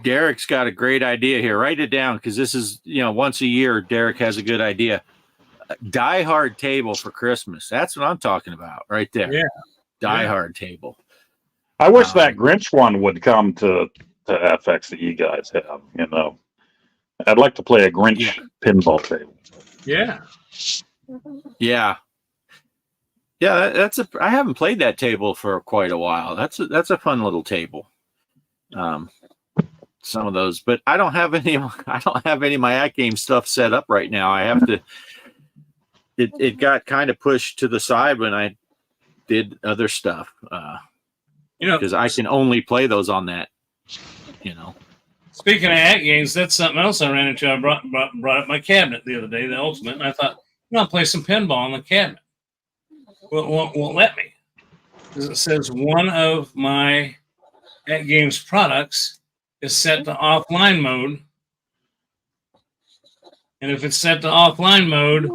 Derek's got a great idea here. Write it down because this is, you know, once a year, Derek has a good idea. Die Hard table for Christmas. That's what I'm talking about right there. Yeah. Die Hard table. I wish that Grinch one would come to FX that you guys have. You know, I'd like to play a Grinch pinball table. Yeah. Yeah. Yeah, I haven't played that table for quite a while. That's a fun little table. Some of those, but I don't have any of my At Game stuff set up right now. I have to. It got kind of pushed to the side when I did other stuff. You know, because I can only play those on that. You know. Speaking of At Games, that's something else I ran into. I brought up my cabinet the other day, the Ultimate, and I thought, I'll play some pinball on the cabinet. Well, it won't let me. Because it says one of my At Games products is set to offline mode. And if it's set to offline mode,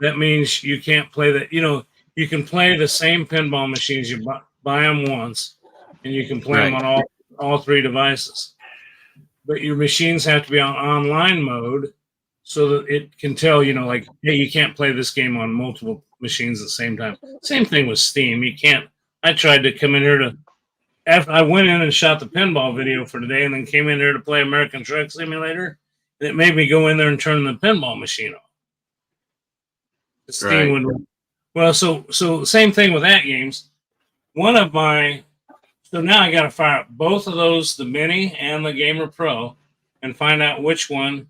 that means you can't play that. You know, you can play the same pinball machines. You buy them once, and you can play them on all three devices. But your machines have to be on online mode so that it can tell, you know, like, hey, you can't play this game on multiple machines at the same time. Same thing with Steam. You can't. I tried to come in here after I went in and shot the pinball video for today and then came in here to play American Truck Simulator. And it made me go in there and turn the pinball machine off. The Steam would. Well, so same thing with At Games. So now I got to fire up both of those, the Mini and the Gamer Pro, and find out which one.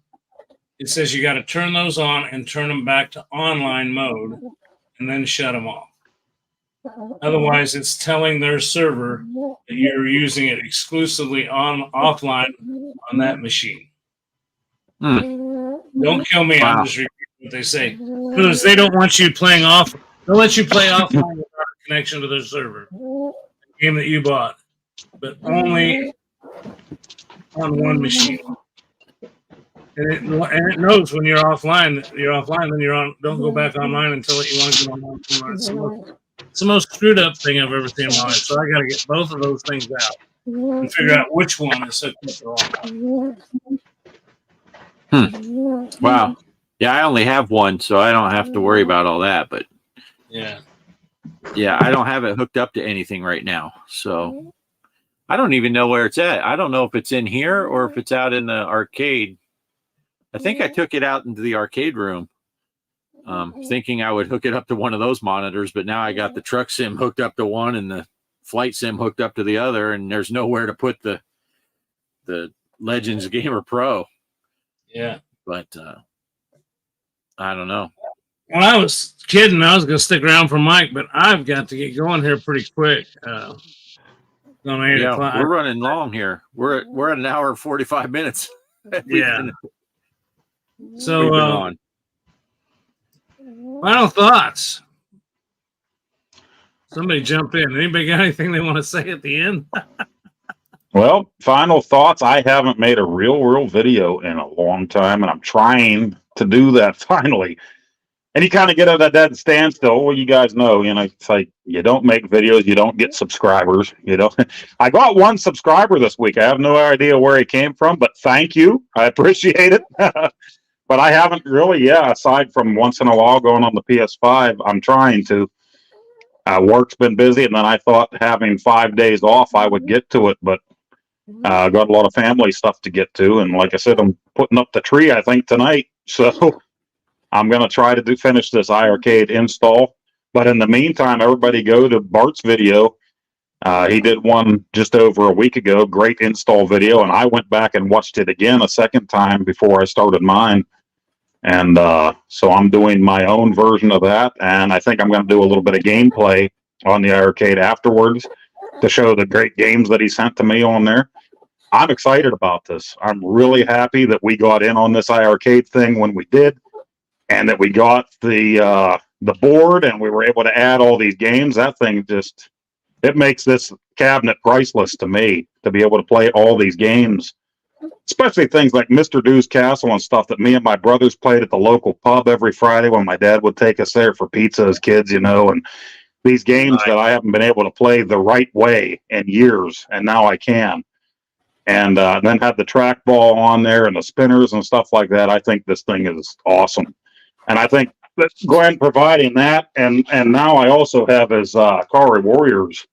It says you got to turn those on and turn them back to online mode and then shut them off. Otherwise, it's telling their server that you're using it exclusively offline on that machine. Don't kill me. I'm just repeating what they say. Because they don't want you playing off. They'll let you play offline without a connection to their server. Game that you bought, but only on one machine. And it knows when you're offline, then you're on. Don't go back online until you want to go online. It's the most screwed up thing I've ever seen in my life. So I got to get both of those things out and figure out which one is so Wow. Yeah, I only have one, so I don't have to worry about all that. But yeah, I don't have it hooked up to anything right now, so I don't even know where it's at. I don't know if it's in here or if it's out in the arcade. I think I took it out into the arcade room, thinking I would hook it up to one of those monitors, but now I got the truck sim hooked up to one and the flight sim hooked up to the other, and there's nowhere to put the Legends Gamer Pro. Yeah, but I don't know. Well, I was kidding. I was going to stick around for Mike, but I've got to get going here pretty quick. On 8 o'clock. We're running long here. We're at an hour and 45 minutes. So, final thoughts. Somebody jump in. Anybody got anything they want to say at the end? Well, final thoughts. I haven't made a real video in a long time, and I'm trying to do that finally. And you kind of get at a dead standstill. Well, you guys know, it's like you don't make videos, you don't get subscribers. I got one subscriber this week. I have no idea where he came from, but thank you. I appreciate it. But I haven't really, aside from once in a while going on the PS5, I'm trying to. Work's been busy, and then I thought having 5 days off, I would get to it, but I got a lot of family stuff to get to. And like I said, I'm putting up the tree, I think, tonight. So I'm going to try to finish this IiRcade install. But in the meantime, everybody go to Bart's video. He did one just over a week ago, great install video. And I went back and watched it again a second time before I started mine. And so I'm doing my own version of that. And I think I'm going to do a little bit of gameplay on the IiRcade afterwards to show the great games that he sent to me on there. I'm excited about this. I'm really happy that we got in on this IiRcade thing when we did, and that we got the board and we were able to add all these games. That thing just, it makes this cabinet priceless to me, to be able to play all these games, especially things like Mr. Dew's Castle and stuff that me and my brothers played at the local pub every Friday when my dad would take us there for pizza as kids, you know, and these games that I haven't been able to play the right way in years, and now I can. And then have the trackball on there and the spinners and stuff like that. I think this thing is awesome. And I think that Glenn providing that, and now I also have his Atari Warriors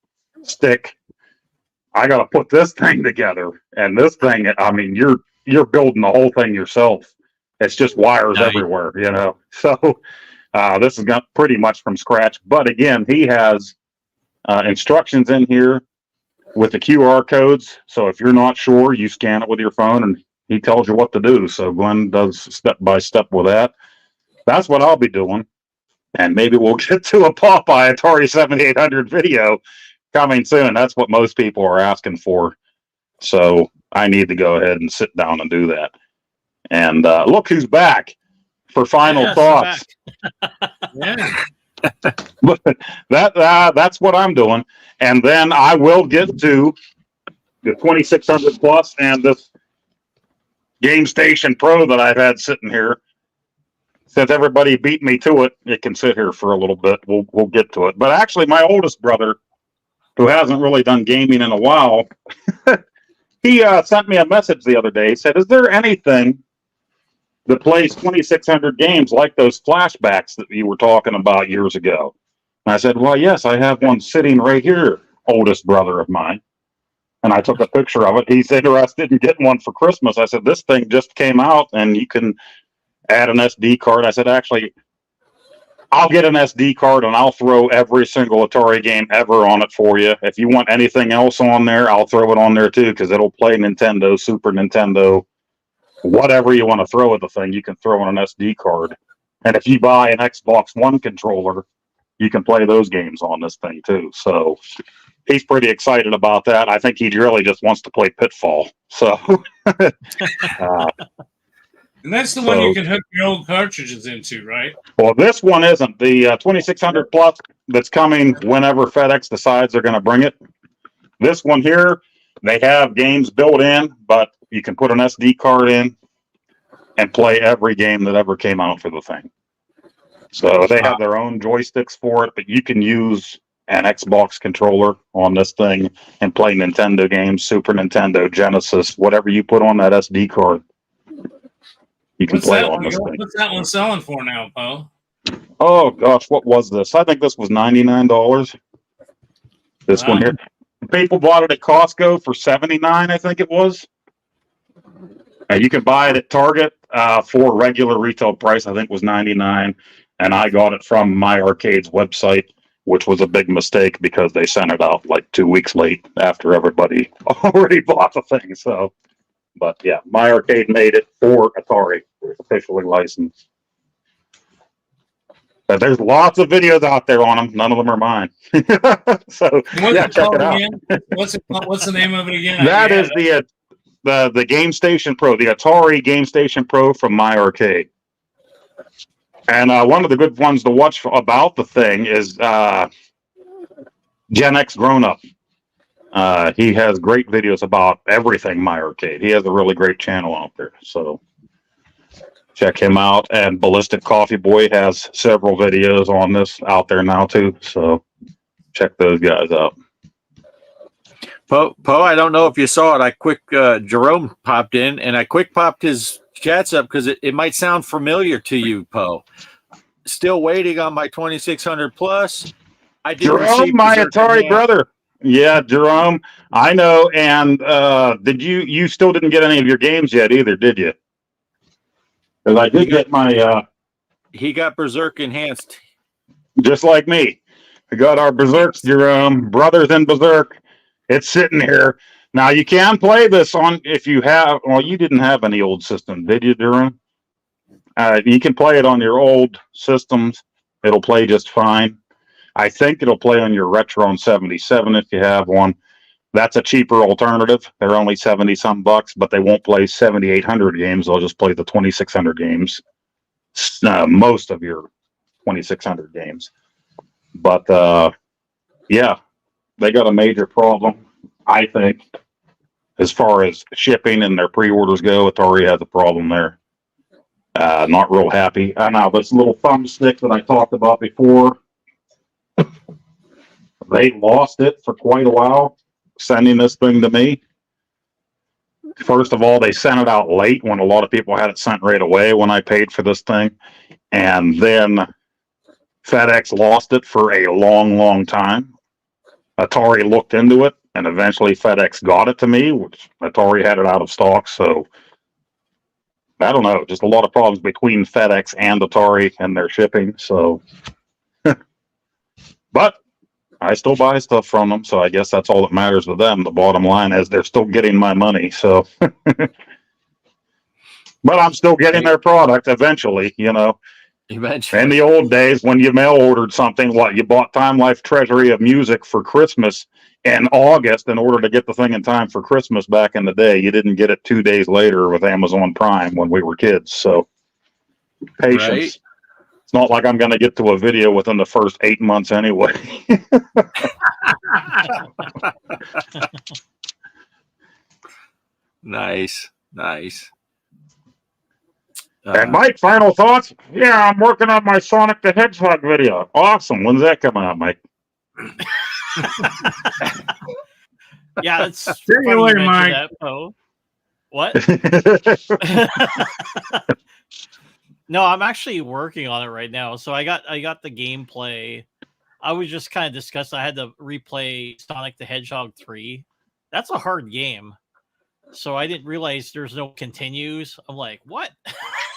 stick. I got to put this thing together. And this thing, I mean, you're building the whole thing yourself. It's just wires everywhere, you know. So this is got pretty much from scratch. But again, he has instructions in here with the QR codes. So if you're not sure, you scan it with your phone and he tells you what to do. So Glenn does step by step with that. That's what I'll be doing. And maybe we'll get to a Popeye Atari 7800 video coming soon. That's what most people are asking for. So I need to go ahead and sit down and do that. And look who's back for final thoughts. Yeah. But that's what I'm doing. And then I will get to the 2600 plus and this Game Station Pro that I've had sitting here. Since everybody beat me to it, it can sit here for a little bit. We'll get to it. But actually, my oldest brother, who hasn't really done gaming in a while, he sent me a message the other day. He said, "Is there anything that plays 2600 games like those flashbacks that you were talking about years ago?" And I said, "Well, yes, I have one sitting right here, oldest brother of mine." And I took a picture of it. He's interested in getting one for Christmas. I said, "This thing just came out and you can add an SD card." I said, "Actually, I'll get an SD card and I'll throw every single Atari game ever on it for you. If you want anything else on there, I'll throw it on there too, because it'll play Nintendo, Super Nintendo, whatever you want to throw at the thing, you can throw on an SD card. And if you buy an Xbox One controller, you can play those games on this thing too." So he's pretty excited about that. I think he really just wants to play Pitfall. So And that's the one you can hook your old cartridges into, right? Well, this one isn't. The 2600 plus that's coming whenever FedEx decides they're going to bring it. This one here, they have games built in, but you can put an SD card in and play every game that ever came out for the thing. So they have their own joysticks for it, but you can use an Xbox controller on this thing and play Nintendo games, Super Nintendo, Genesis, whatever you put on that SD card. You can play on this thing. What's that one selling for now, Poe? Oh gosh, what was this? I think this was $99. This one here. People bought it at Costco for $79, I think it was. You can buy it at Target for regular retail price. I think was $99, and I got it from IiRcade's website, which was a big mistake because they sent it out like 2 weeks late after everybody already bought the thing. So. But yeah, IiRcade made it for Atari, officially licensed. But there's lots of videos out there on them. None of them are mine. So yeah, check it out. What's the name of it again? That is the Game Station Pro, the Atari Game Station Pro from IiRcade. And one of the good ones to watch about the thing is Gen X Grown Up. He has great videos about everything IiRcade. He has a really great channel out there, so check him out. And Ballistic Coffee Boy has several videos on this out there now too, so check those guys out. Poe, I don't know if you saw it. Jerome popped in, and I quick popped his chats up because it might sound familiar to you, Poe. Still waiting on my 2600 plus. I did Jerome, my Atari brother. Yeah, Jerome, I know. And did you still didn't get any of your games yet either, did you? Because I did get my... he got Berserk Enhanced. Just like me. I got our Berserks, Jerome. Brothers in Berserk. It's sitting here. Now, you can play this on, if you have... Well, you didn't have any old system, did you, Jerome? You can play it on your old systems. It'll play just fine. I think it'll play on your Retron 77 if you have one. That's a cheaper alternative. They're only 70 some bucks, but they won't play 7,800 games. They'll just play the 2,600 games. Most of your 2,600 games. But yeah, they got a major problem, I think, as far as shipping and their pre-orders go. Atari has a problem there. Not real happy. Now this little thumbstick that I talked about before, they lost it for quite a while, sending this thing to me. First of all, they sent it out late when a lot of people had it sent right away when I paid for this thing. And then FedEx lost it for a long, long time. Atari looked into it, and eventually FedEx got it to me, which Atari had it out of stock. So I don't know, just a lot of problems between FedEx and Atari and their shipping. So, but I still buy stuff from them, so I guess that's all that matters to them. The bottom line is they're still getting my money. So, but I'm still getting their product eventually, you know. Eventually. In the old days, when you mail ordered something, you bought Time Life Treasury of Music for Christmas in August in order to get the thing in time for Christmas back in the day. You didn't get it 2 days later with Amazon Prime when we were kids. So, patience. Right. It's not like I'm going to get to a video within the first 8 months anyway. Nice. And Mike, final thoughts? Yeah, I'm working on my Sonic the Hedgehog video. Awesome. When's that coming out, Mike? Yeah, it's Take funny it you away, mentioned Mike. that, Poe. What? No, I'm actually working on it right now. So I got the gameplay. I was just kind of discussing. I had to replay Sonic the Hedgehog 3. That's a hard game. So I didn't realize there's no continues. I'm like, what?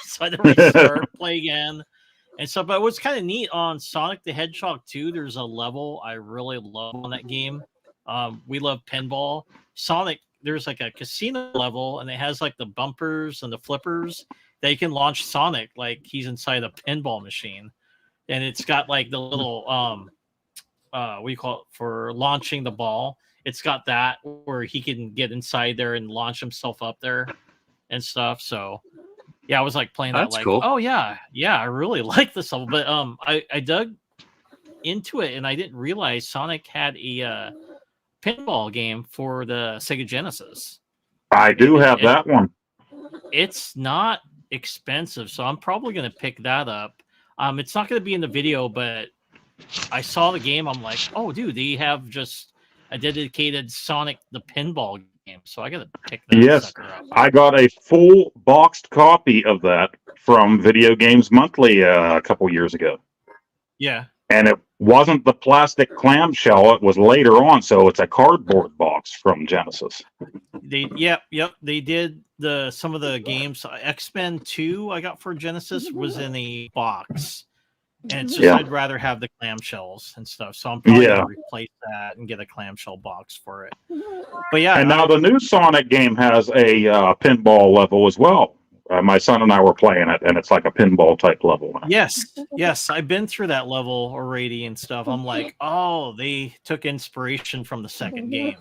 So I had to restart, play again. And so, but what's kind of neat on Sonic the Hedgehog 2, there's a level I really love on that game. We love pinball. Sonic, there's like a casino level, and it has like the bumpers and the flippers that you can launch Sonic like he's inside a pinball machine. And it's got like the little what do you call it for launching the ball? It's got that where he can get inside there and launch himself up there and stuff. So yeah, I was like playing that. That's like, cool. oh yeah, I really like this level. But I dug into it and I didn't realize Sonic had a pinball game for the Sega Genesis. I do have that one. It's not expensive, so I'm probably going to pick that up. It's not going to be in the video, but I saw the game. I'm like, oh, dude, they have just a dedicated Sonic the Pinball game, so I got to pick that sucker up. I got a full boxed copy of that from Video Games Monthly a couple years ago. Yeah. And it wasn't the plastic clamshell, it was later on, so it's a cardboard box from Genesis. They did some of the games. X-Men 2 I got for Genesis was in a box. And it's just I'd rather have the clamshells and stuff. So I'm probably gonna replace that and get a clamshell box for it. But yeah. And now the new Sonic game has a pinball level as well. My son and I were playing it, and it's like a pinball type level. Yes, I've been through that level already and stuff. I'm like, oh, they took inspiration from the second game.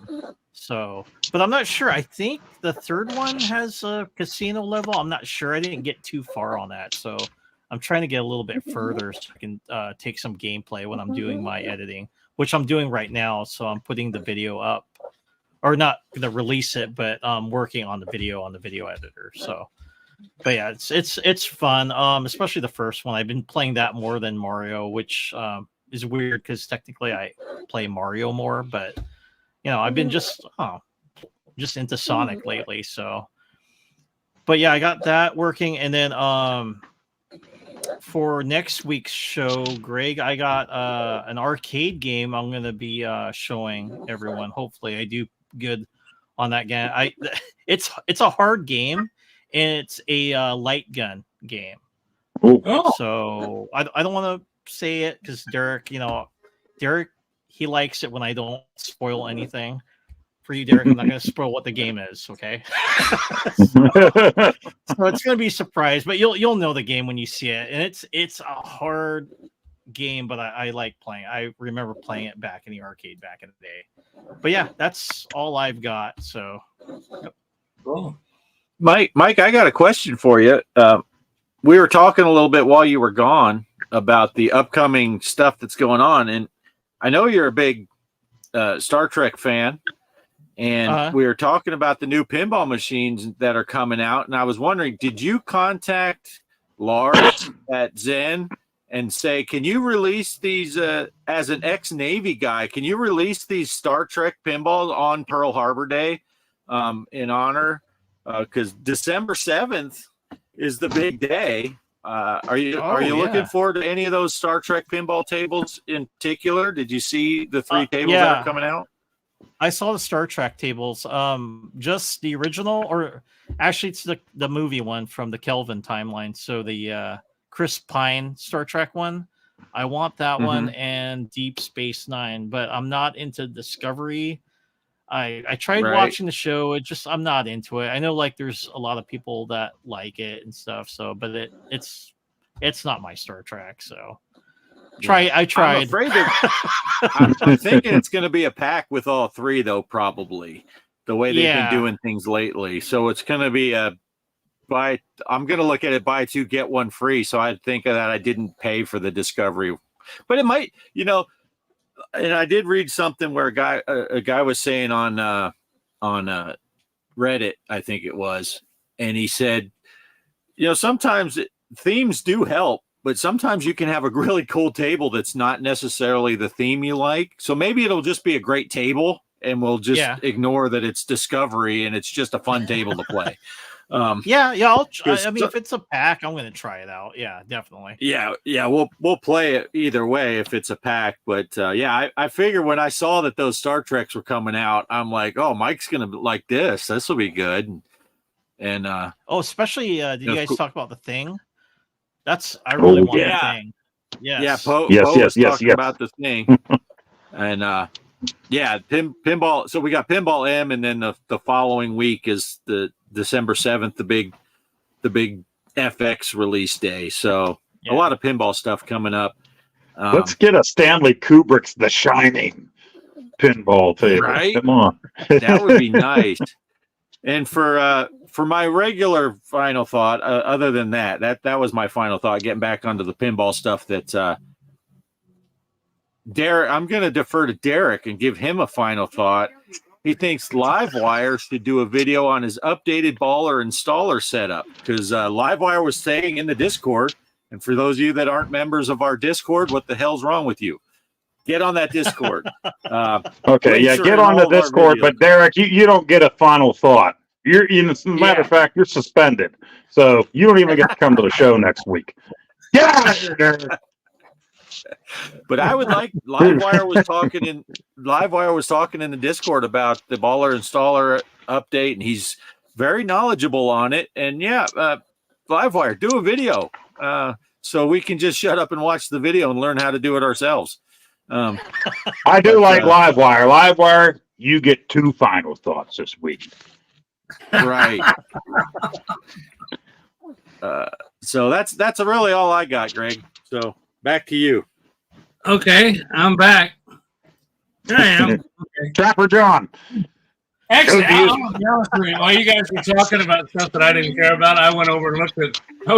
So, but I'm not sure. I think the third one has a casino level. I'm not sure. I didn't get too far on that, so I'm trying to get a little bit further so I can take some gameplay when I'm doing my editing, which I'm doing right now. So I'm putting the video up, or not going to release it, but I'm working on the video editor. So. But yeah, it's fun, especially the first one. I've been playing that more than Mario, which is weird because technically I play Mario more. But you know, I've been just into Sonic lately. So, but yeah, I got that working, and then for next week's show, Greg, I got an arcade game I'm going to be showing everyone. Hopefully, I do good on that game. It's a hard game. And it's a light gun game. Oh. So I don't want to say it because Derek, he likes it when I don't spoil anything. For you, Derek, I'm not going to spoil what the game is, okay? So it's going to be a surprise, but you'll know the game when you see it. And it's a hard game, but I like playing. I remember playing it back in the arcade back in the day. But yeah, that's all I've got. So, Cool. Mike, I got a question for you. We were talking a little bit while you were gone about the upcoming stuff that's going on, and I know you're a big Star Trek fan, and we were talking about the new pinball machines that are coming out, and I was wondering, did you contact Lars at Zen and say, can you release these, as an ex-Navy guy, can you release these Star Trek pinballs on Pearl Harbor Day in honor? Because December 7th is the big day. Are you looking forward to any of those Star Trek pinball tables in particular? Did you see the 3 tables that are coming out? I saw the Star Trek tables. Just the original, or actually it's the movie one from the Kelvin timeline. So the Chris Pine Star Trek one. I want that one and Deep Space Nine, but I'm not into Discovery. I tried watching the show. I'm not into it. I know like there's a lot of people that like it and stuff. So, but it's not my Star Trek. So I tried. I'm afraid that I'm thinking it's going to be a pack with all 3 though, probably the way they've been doing things lately. So it's going to be I'm going to look at it, buy 2, get 1 free. So I'd think of that. I didn't pay for the Discovery, but it might, and I did read something where a guy was saying on Reddit, I think it was, and he said, sometimes themes do help, but sometimes you can have a really cool table that's not necessarily the theme you like. So maybe it'll just be a great table, and we'll just ignore that it's Discovery and it's just a fun table to play. I mean, if it's a pack, I'm going to try it out. Yeah, definitely. Yeah, we'll play it either way if it's a pack. But I figure when I saw that those Star Treks were coming out, I'm like, oh, Mike's going to like this. This will be good. And especially did you guys talk about the Thing? I really want the Thing. Yes. Yeah, Poe was talking about the Thing. And pinball. So we got Pinball M, and then the following week is the December 7th, the big FX release day. So a lot of pinball stuff coming up. Let's get a Stanley Kubrick's The Shining pinball table. Right? Come on. That would be nice. And for my regular final thought, other than that was my final thought, getting back onto the pinball stuff that Derek, I'm going to defer to Derek and give him a final thought. He thinks Livewire should do a video on his updated baller installer setup, because Livewire was saying in the Discord, and for those of you that aren't members of our Discord, what the hell's wrong with you? Get on that Discord. Okay, get on the Discord, but Derek, you don't get a final thought. As a matter of fact, you're suspended, so you don't even get to come to the show next week. Get out of here, Derek. But I would like Livewire was talking in the Discord about the baller installer update, and he's very knowledgeable on it. And Livewire, do a video so we can just shut up and watch the video and learn how to do it ourselves. I do like Livewire. Livewire, you get 2 final thoughts this week. Right. So that's really all I got, Greg. So back to you. Okay, I'm back. Here I am. Okay. Trapper John. Actually, while you guys were talking about stuff that I didn't care about, I went over and looked at. I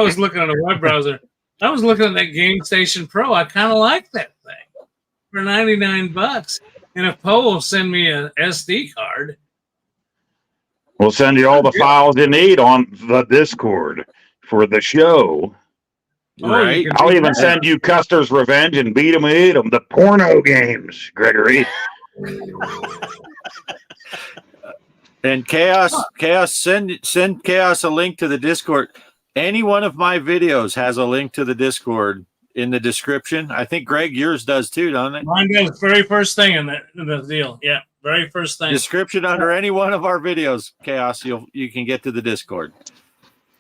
was looking at a web browser. I was looking at that Game Station Pro. I kind of like that thing for $99. And if Poe will send me an SD card, we'll send you all the files you need on the Discord for the show. Right. I'll even send you Custer's Revenge and Beat 'em Eat 'em, the porno games, Gregory. And Chaos, send Chaos a link to the Discord. Any one of my videos has a link to the Discord in the description. I think Greg, yours does too, doesn't it? Mine does. Very first thing in the deal. Yeah, very first thing. Description under any one of our videos, Chaos. You can get to the Discord.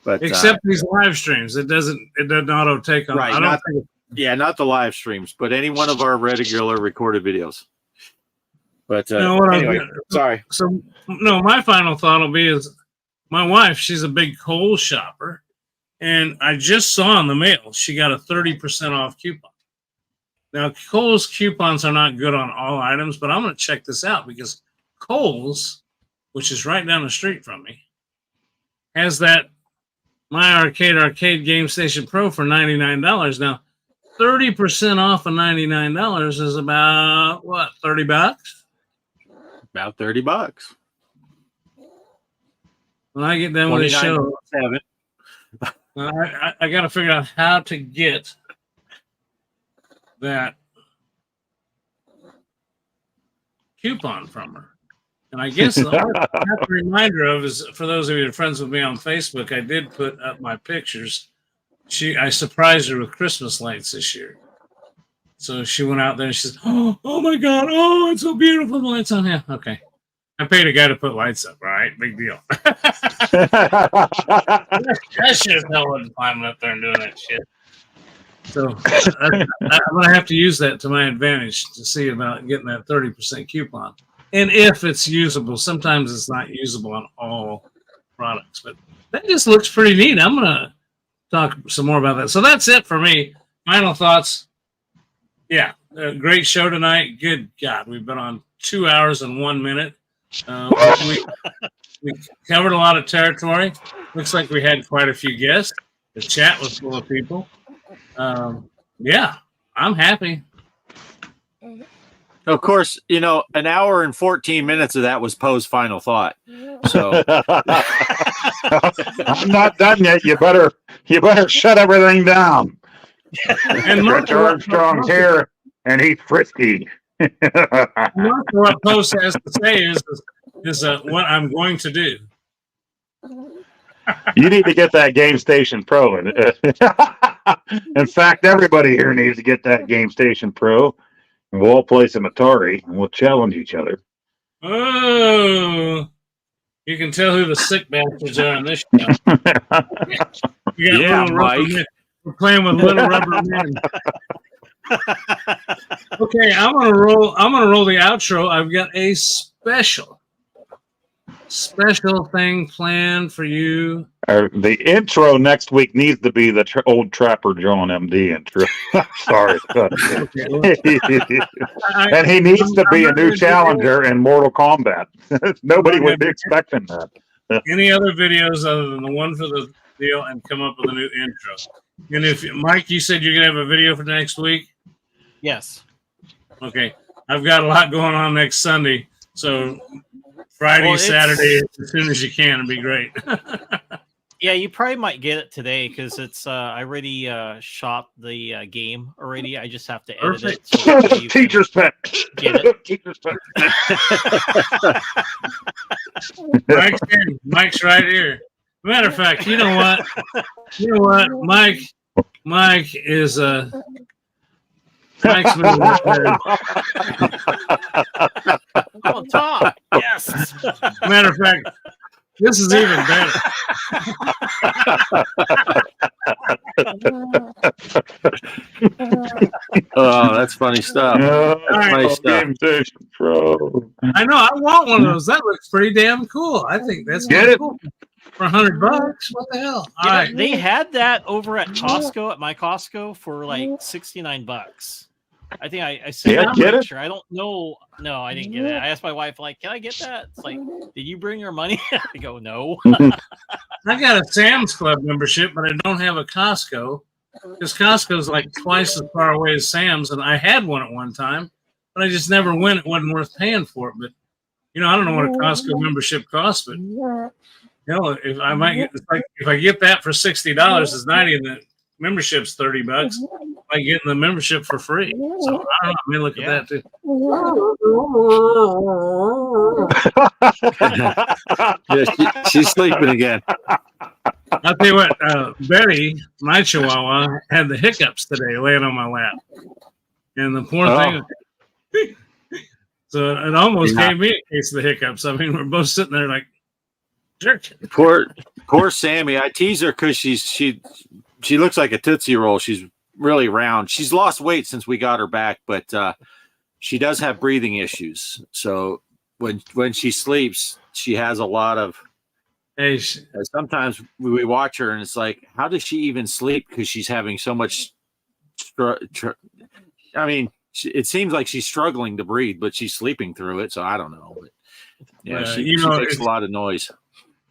But except these live streams, it doesn't auto take on. Right. Not the live streams, but any one of our regular recorded videos. But anyway, sorry. So my final thought will be is my wife. She's a big coal shopper, And I just saw in the mail she got a 30% off coupon. Now, Kohl's coupons are not good on all items, but I'm going to check this out because Kohl's, which is right down the street from me, has that IiRcade Arcade Game Station Pro for $99. Now, 30% off of $99 is about, what, $30? About $30. When I get done with the show, I got to figure out how to get that coupon from her. And I guess the only thing I have to remind her of is, for those of you that are friends with me on Facebook, I did put up my pictures. I surprised her with Christmas lights this year. So she went out there and she said, oh my God, oh, it's so beautiful, the lights on here. Okay. I paid a guy to put lights up, all right? Big deal. That shit as hell wasn't climbing up there and doing that shit. So I'm going to have to use that to my advantage to see about getting that 30% coupon. And if it's usable, sometimes it's not usable on all products. But that just looks pretty neat. I'm going to talk some more about that. So that's it for me. Final thoughts. Yeah, great show tonight. Good God, we've been on 2 hours and 1 minute. We covered a lot of territory. Looks like we had quite a few guests. The chat was full of people. Yeah, I'm happy. Of course, you know, an hour and 14 minutes of that was Poe's final thought. So I'm not done yet. You better shut everything down. And Rich Armstrong's here, and he's frisky. What Poe has to say is what I'm going to do. You need to get that Game Station Pro. In fact, everybody here needs to get that Game Station Pro. And we'll all play some Atari, and we'll challenge each other. Oh, you can tell who the sick bastards are on this show. Yeah, Mike. We're playing with little rubber men. Okay, I'm gonna roll the outro. I've got a special thing planned for you. The intro next week needs to be the old Trapper John MD intro. Sorry. And he needs to be a new challenger in Mortal Kombat. Nobody would be expecting that. Any other videos other than the one for the deal, and come up with a new intro. And if Mike, you said you're gonna have a video for next week. Yes. Okay, I've got a lot going on next Sunday, so Friday, Saturday, as soon as you can, it'd be great. Yeah, you probably might get it today because it's I already shot the game already. I just have to edit it. So Teacher's pet. Get it. Teacher's pet. Mike's right here. Matter of fact, you know what? Mike is Mike's been On top. Yes. Matter of fact, this is even better. Oh, that's funny stuff. That's funny stuff. I know. I want one of those. That looks pretty damn cool. I think that's cool. For $100. What the hell? All right. They had that over at Costco, at my Costco, for like $69. I think I sent out a picture. I don't know. No, I didn't get it. I asked my wife, like, can I get that? It's like, did you bring your money? I go, no. I got a Sam's Club membership, but I don't have a Costco because Costco's like twice as far away as Sam's, and I had one at one time, but I just never went. It wasn't worth paying for it. But you know, I don't know what a Costco membership costs, but you know, if I might get, if I get that for $60, it's $90, and the membership's $30. I get the membership for free. So I don't know. I may look at that too. Yeah, she's sleeping again. I'll tell you what, Betty, my Chihuahua, had the hiccups today laying on my lap. And the poor thing, so it almost gave me a case of the hiccups. I mean, we're both sitting there like, jerk. Poor Sammy. I tease her because she looks like a Tootsie Roll. She's really round. She's lost weight since we got her back, but she does have breathing issues. So when she sleeps, she has a lot of Hey, Sometimes we watch her and it's like, how does she even sleep? Because she's having so much. I mean, it seems like she's struggling to breathe, but she's sleeping through it. So I don't know. But yeah, she makes a lot of noise.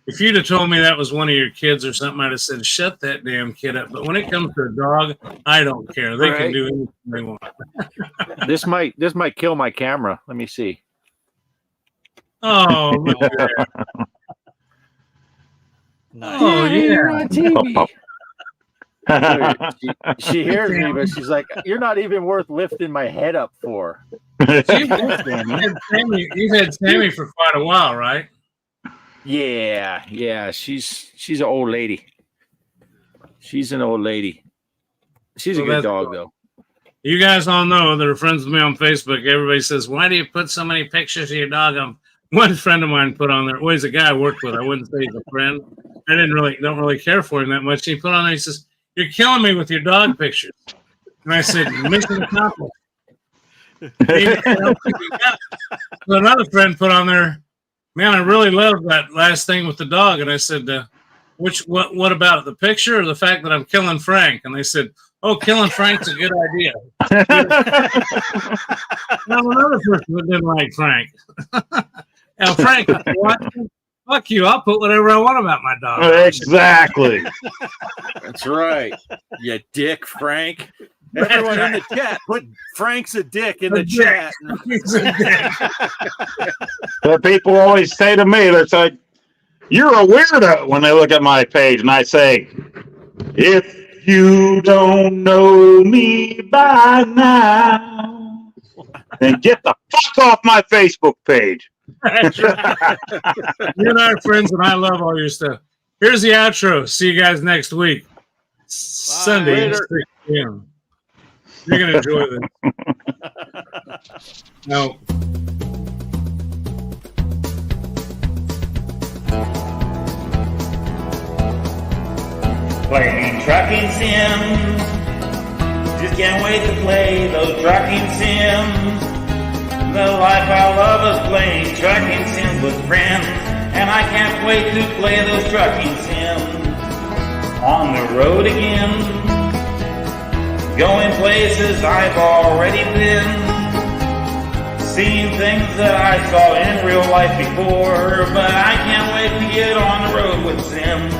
If you'd have told me that was one of your kids or something, I'd have said, shut that damn kid up. But when it comes to a dog, I don't care. They can do anything they want. This might kill my camera. Let me see. Oh, look at that. Nice. Oh, You're yeah. on TV. She hears me, but she's like, "You're not even worth lifting my head up for." You've had Sammy for quite a while, right? Yeah. She's an old lady. She's an old lady. She's a good dog, though. You guys all know that are friends with me on Facebook. Everybody says, "Why do you put so many pictures of your dog?" One friend of mine put on there. Well, he's a guy I worked with. I wouldn't say he's a friend. I don't really care for him that much. He put on there. He says, "You're killing me with your dog pictures." And I said, "Mission accomplished." So another friend put on there, "Man, I really love that last thing with the dog." And I said, what about it? The picture or the fact that I'm killing Frank?" And they said, "Oh, killing Frank's a good idea." Now another person that didn't like Frank. Now Frank, fuck you. I'll put whatever I want about my dog. Exactly. That's right. You dick, Frank. Everyone in the chat, put Frank's a dick in the chat. But people always say to me, they're like, "You're a weirdo," when they look at my page, and I say, "If you don't know me by now, then get the fuck off my Facebook page." That's right. You and I are friends, and I love all your stuff. Here's the outro. See you guys next week. Sunday, 6 p.m. You're going to enjoy this. No. Playing tracking sims. Just can't wait to play those tracking sims. The life I love is playing tracking sims with friends. And I can't wait to play those tracking sims. On the road again. Going places I've already been. Seeing things that I saw in real life before. But I can't wait to get on the road with Sim.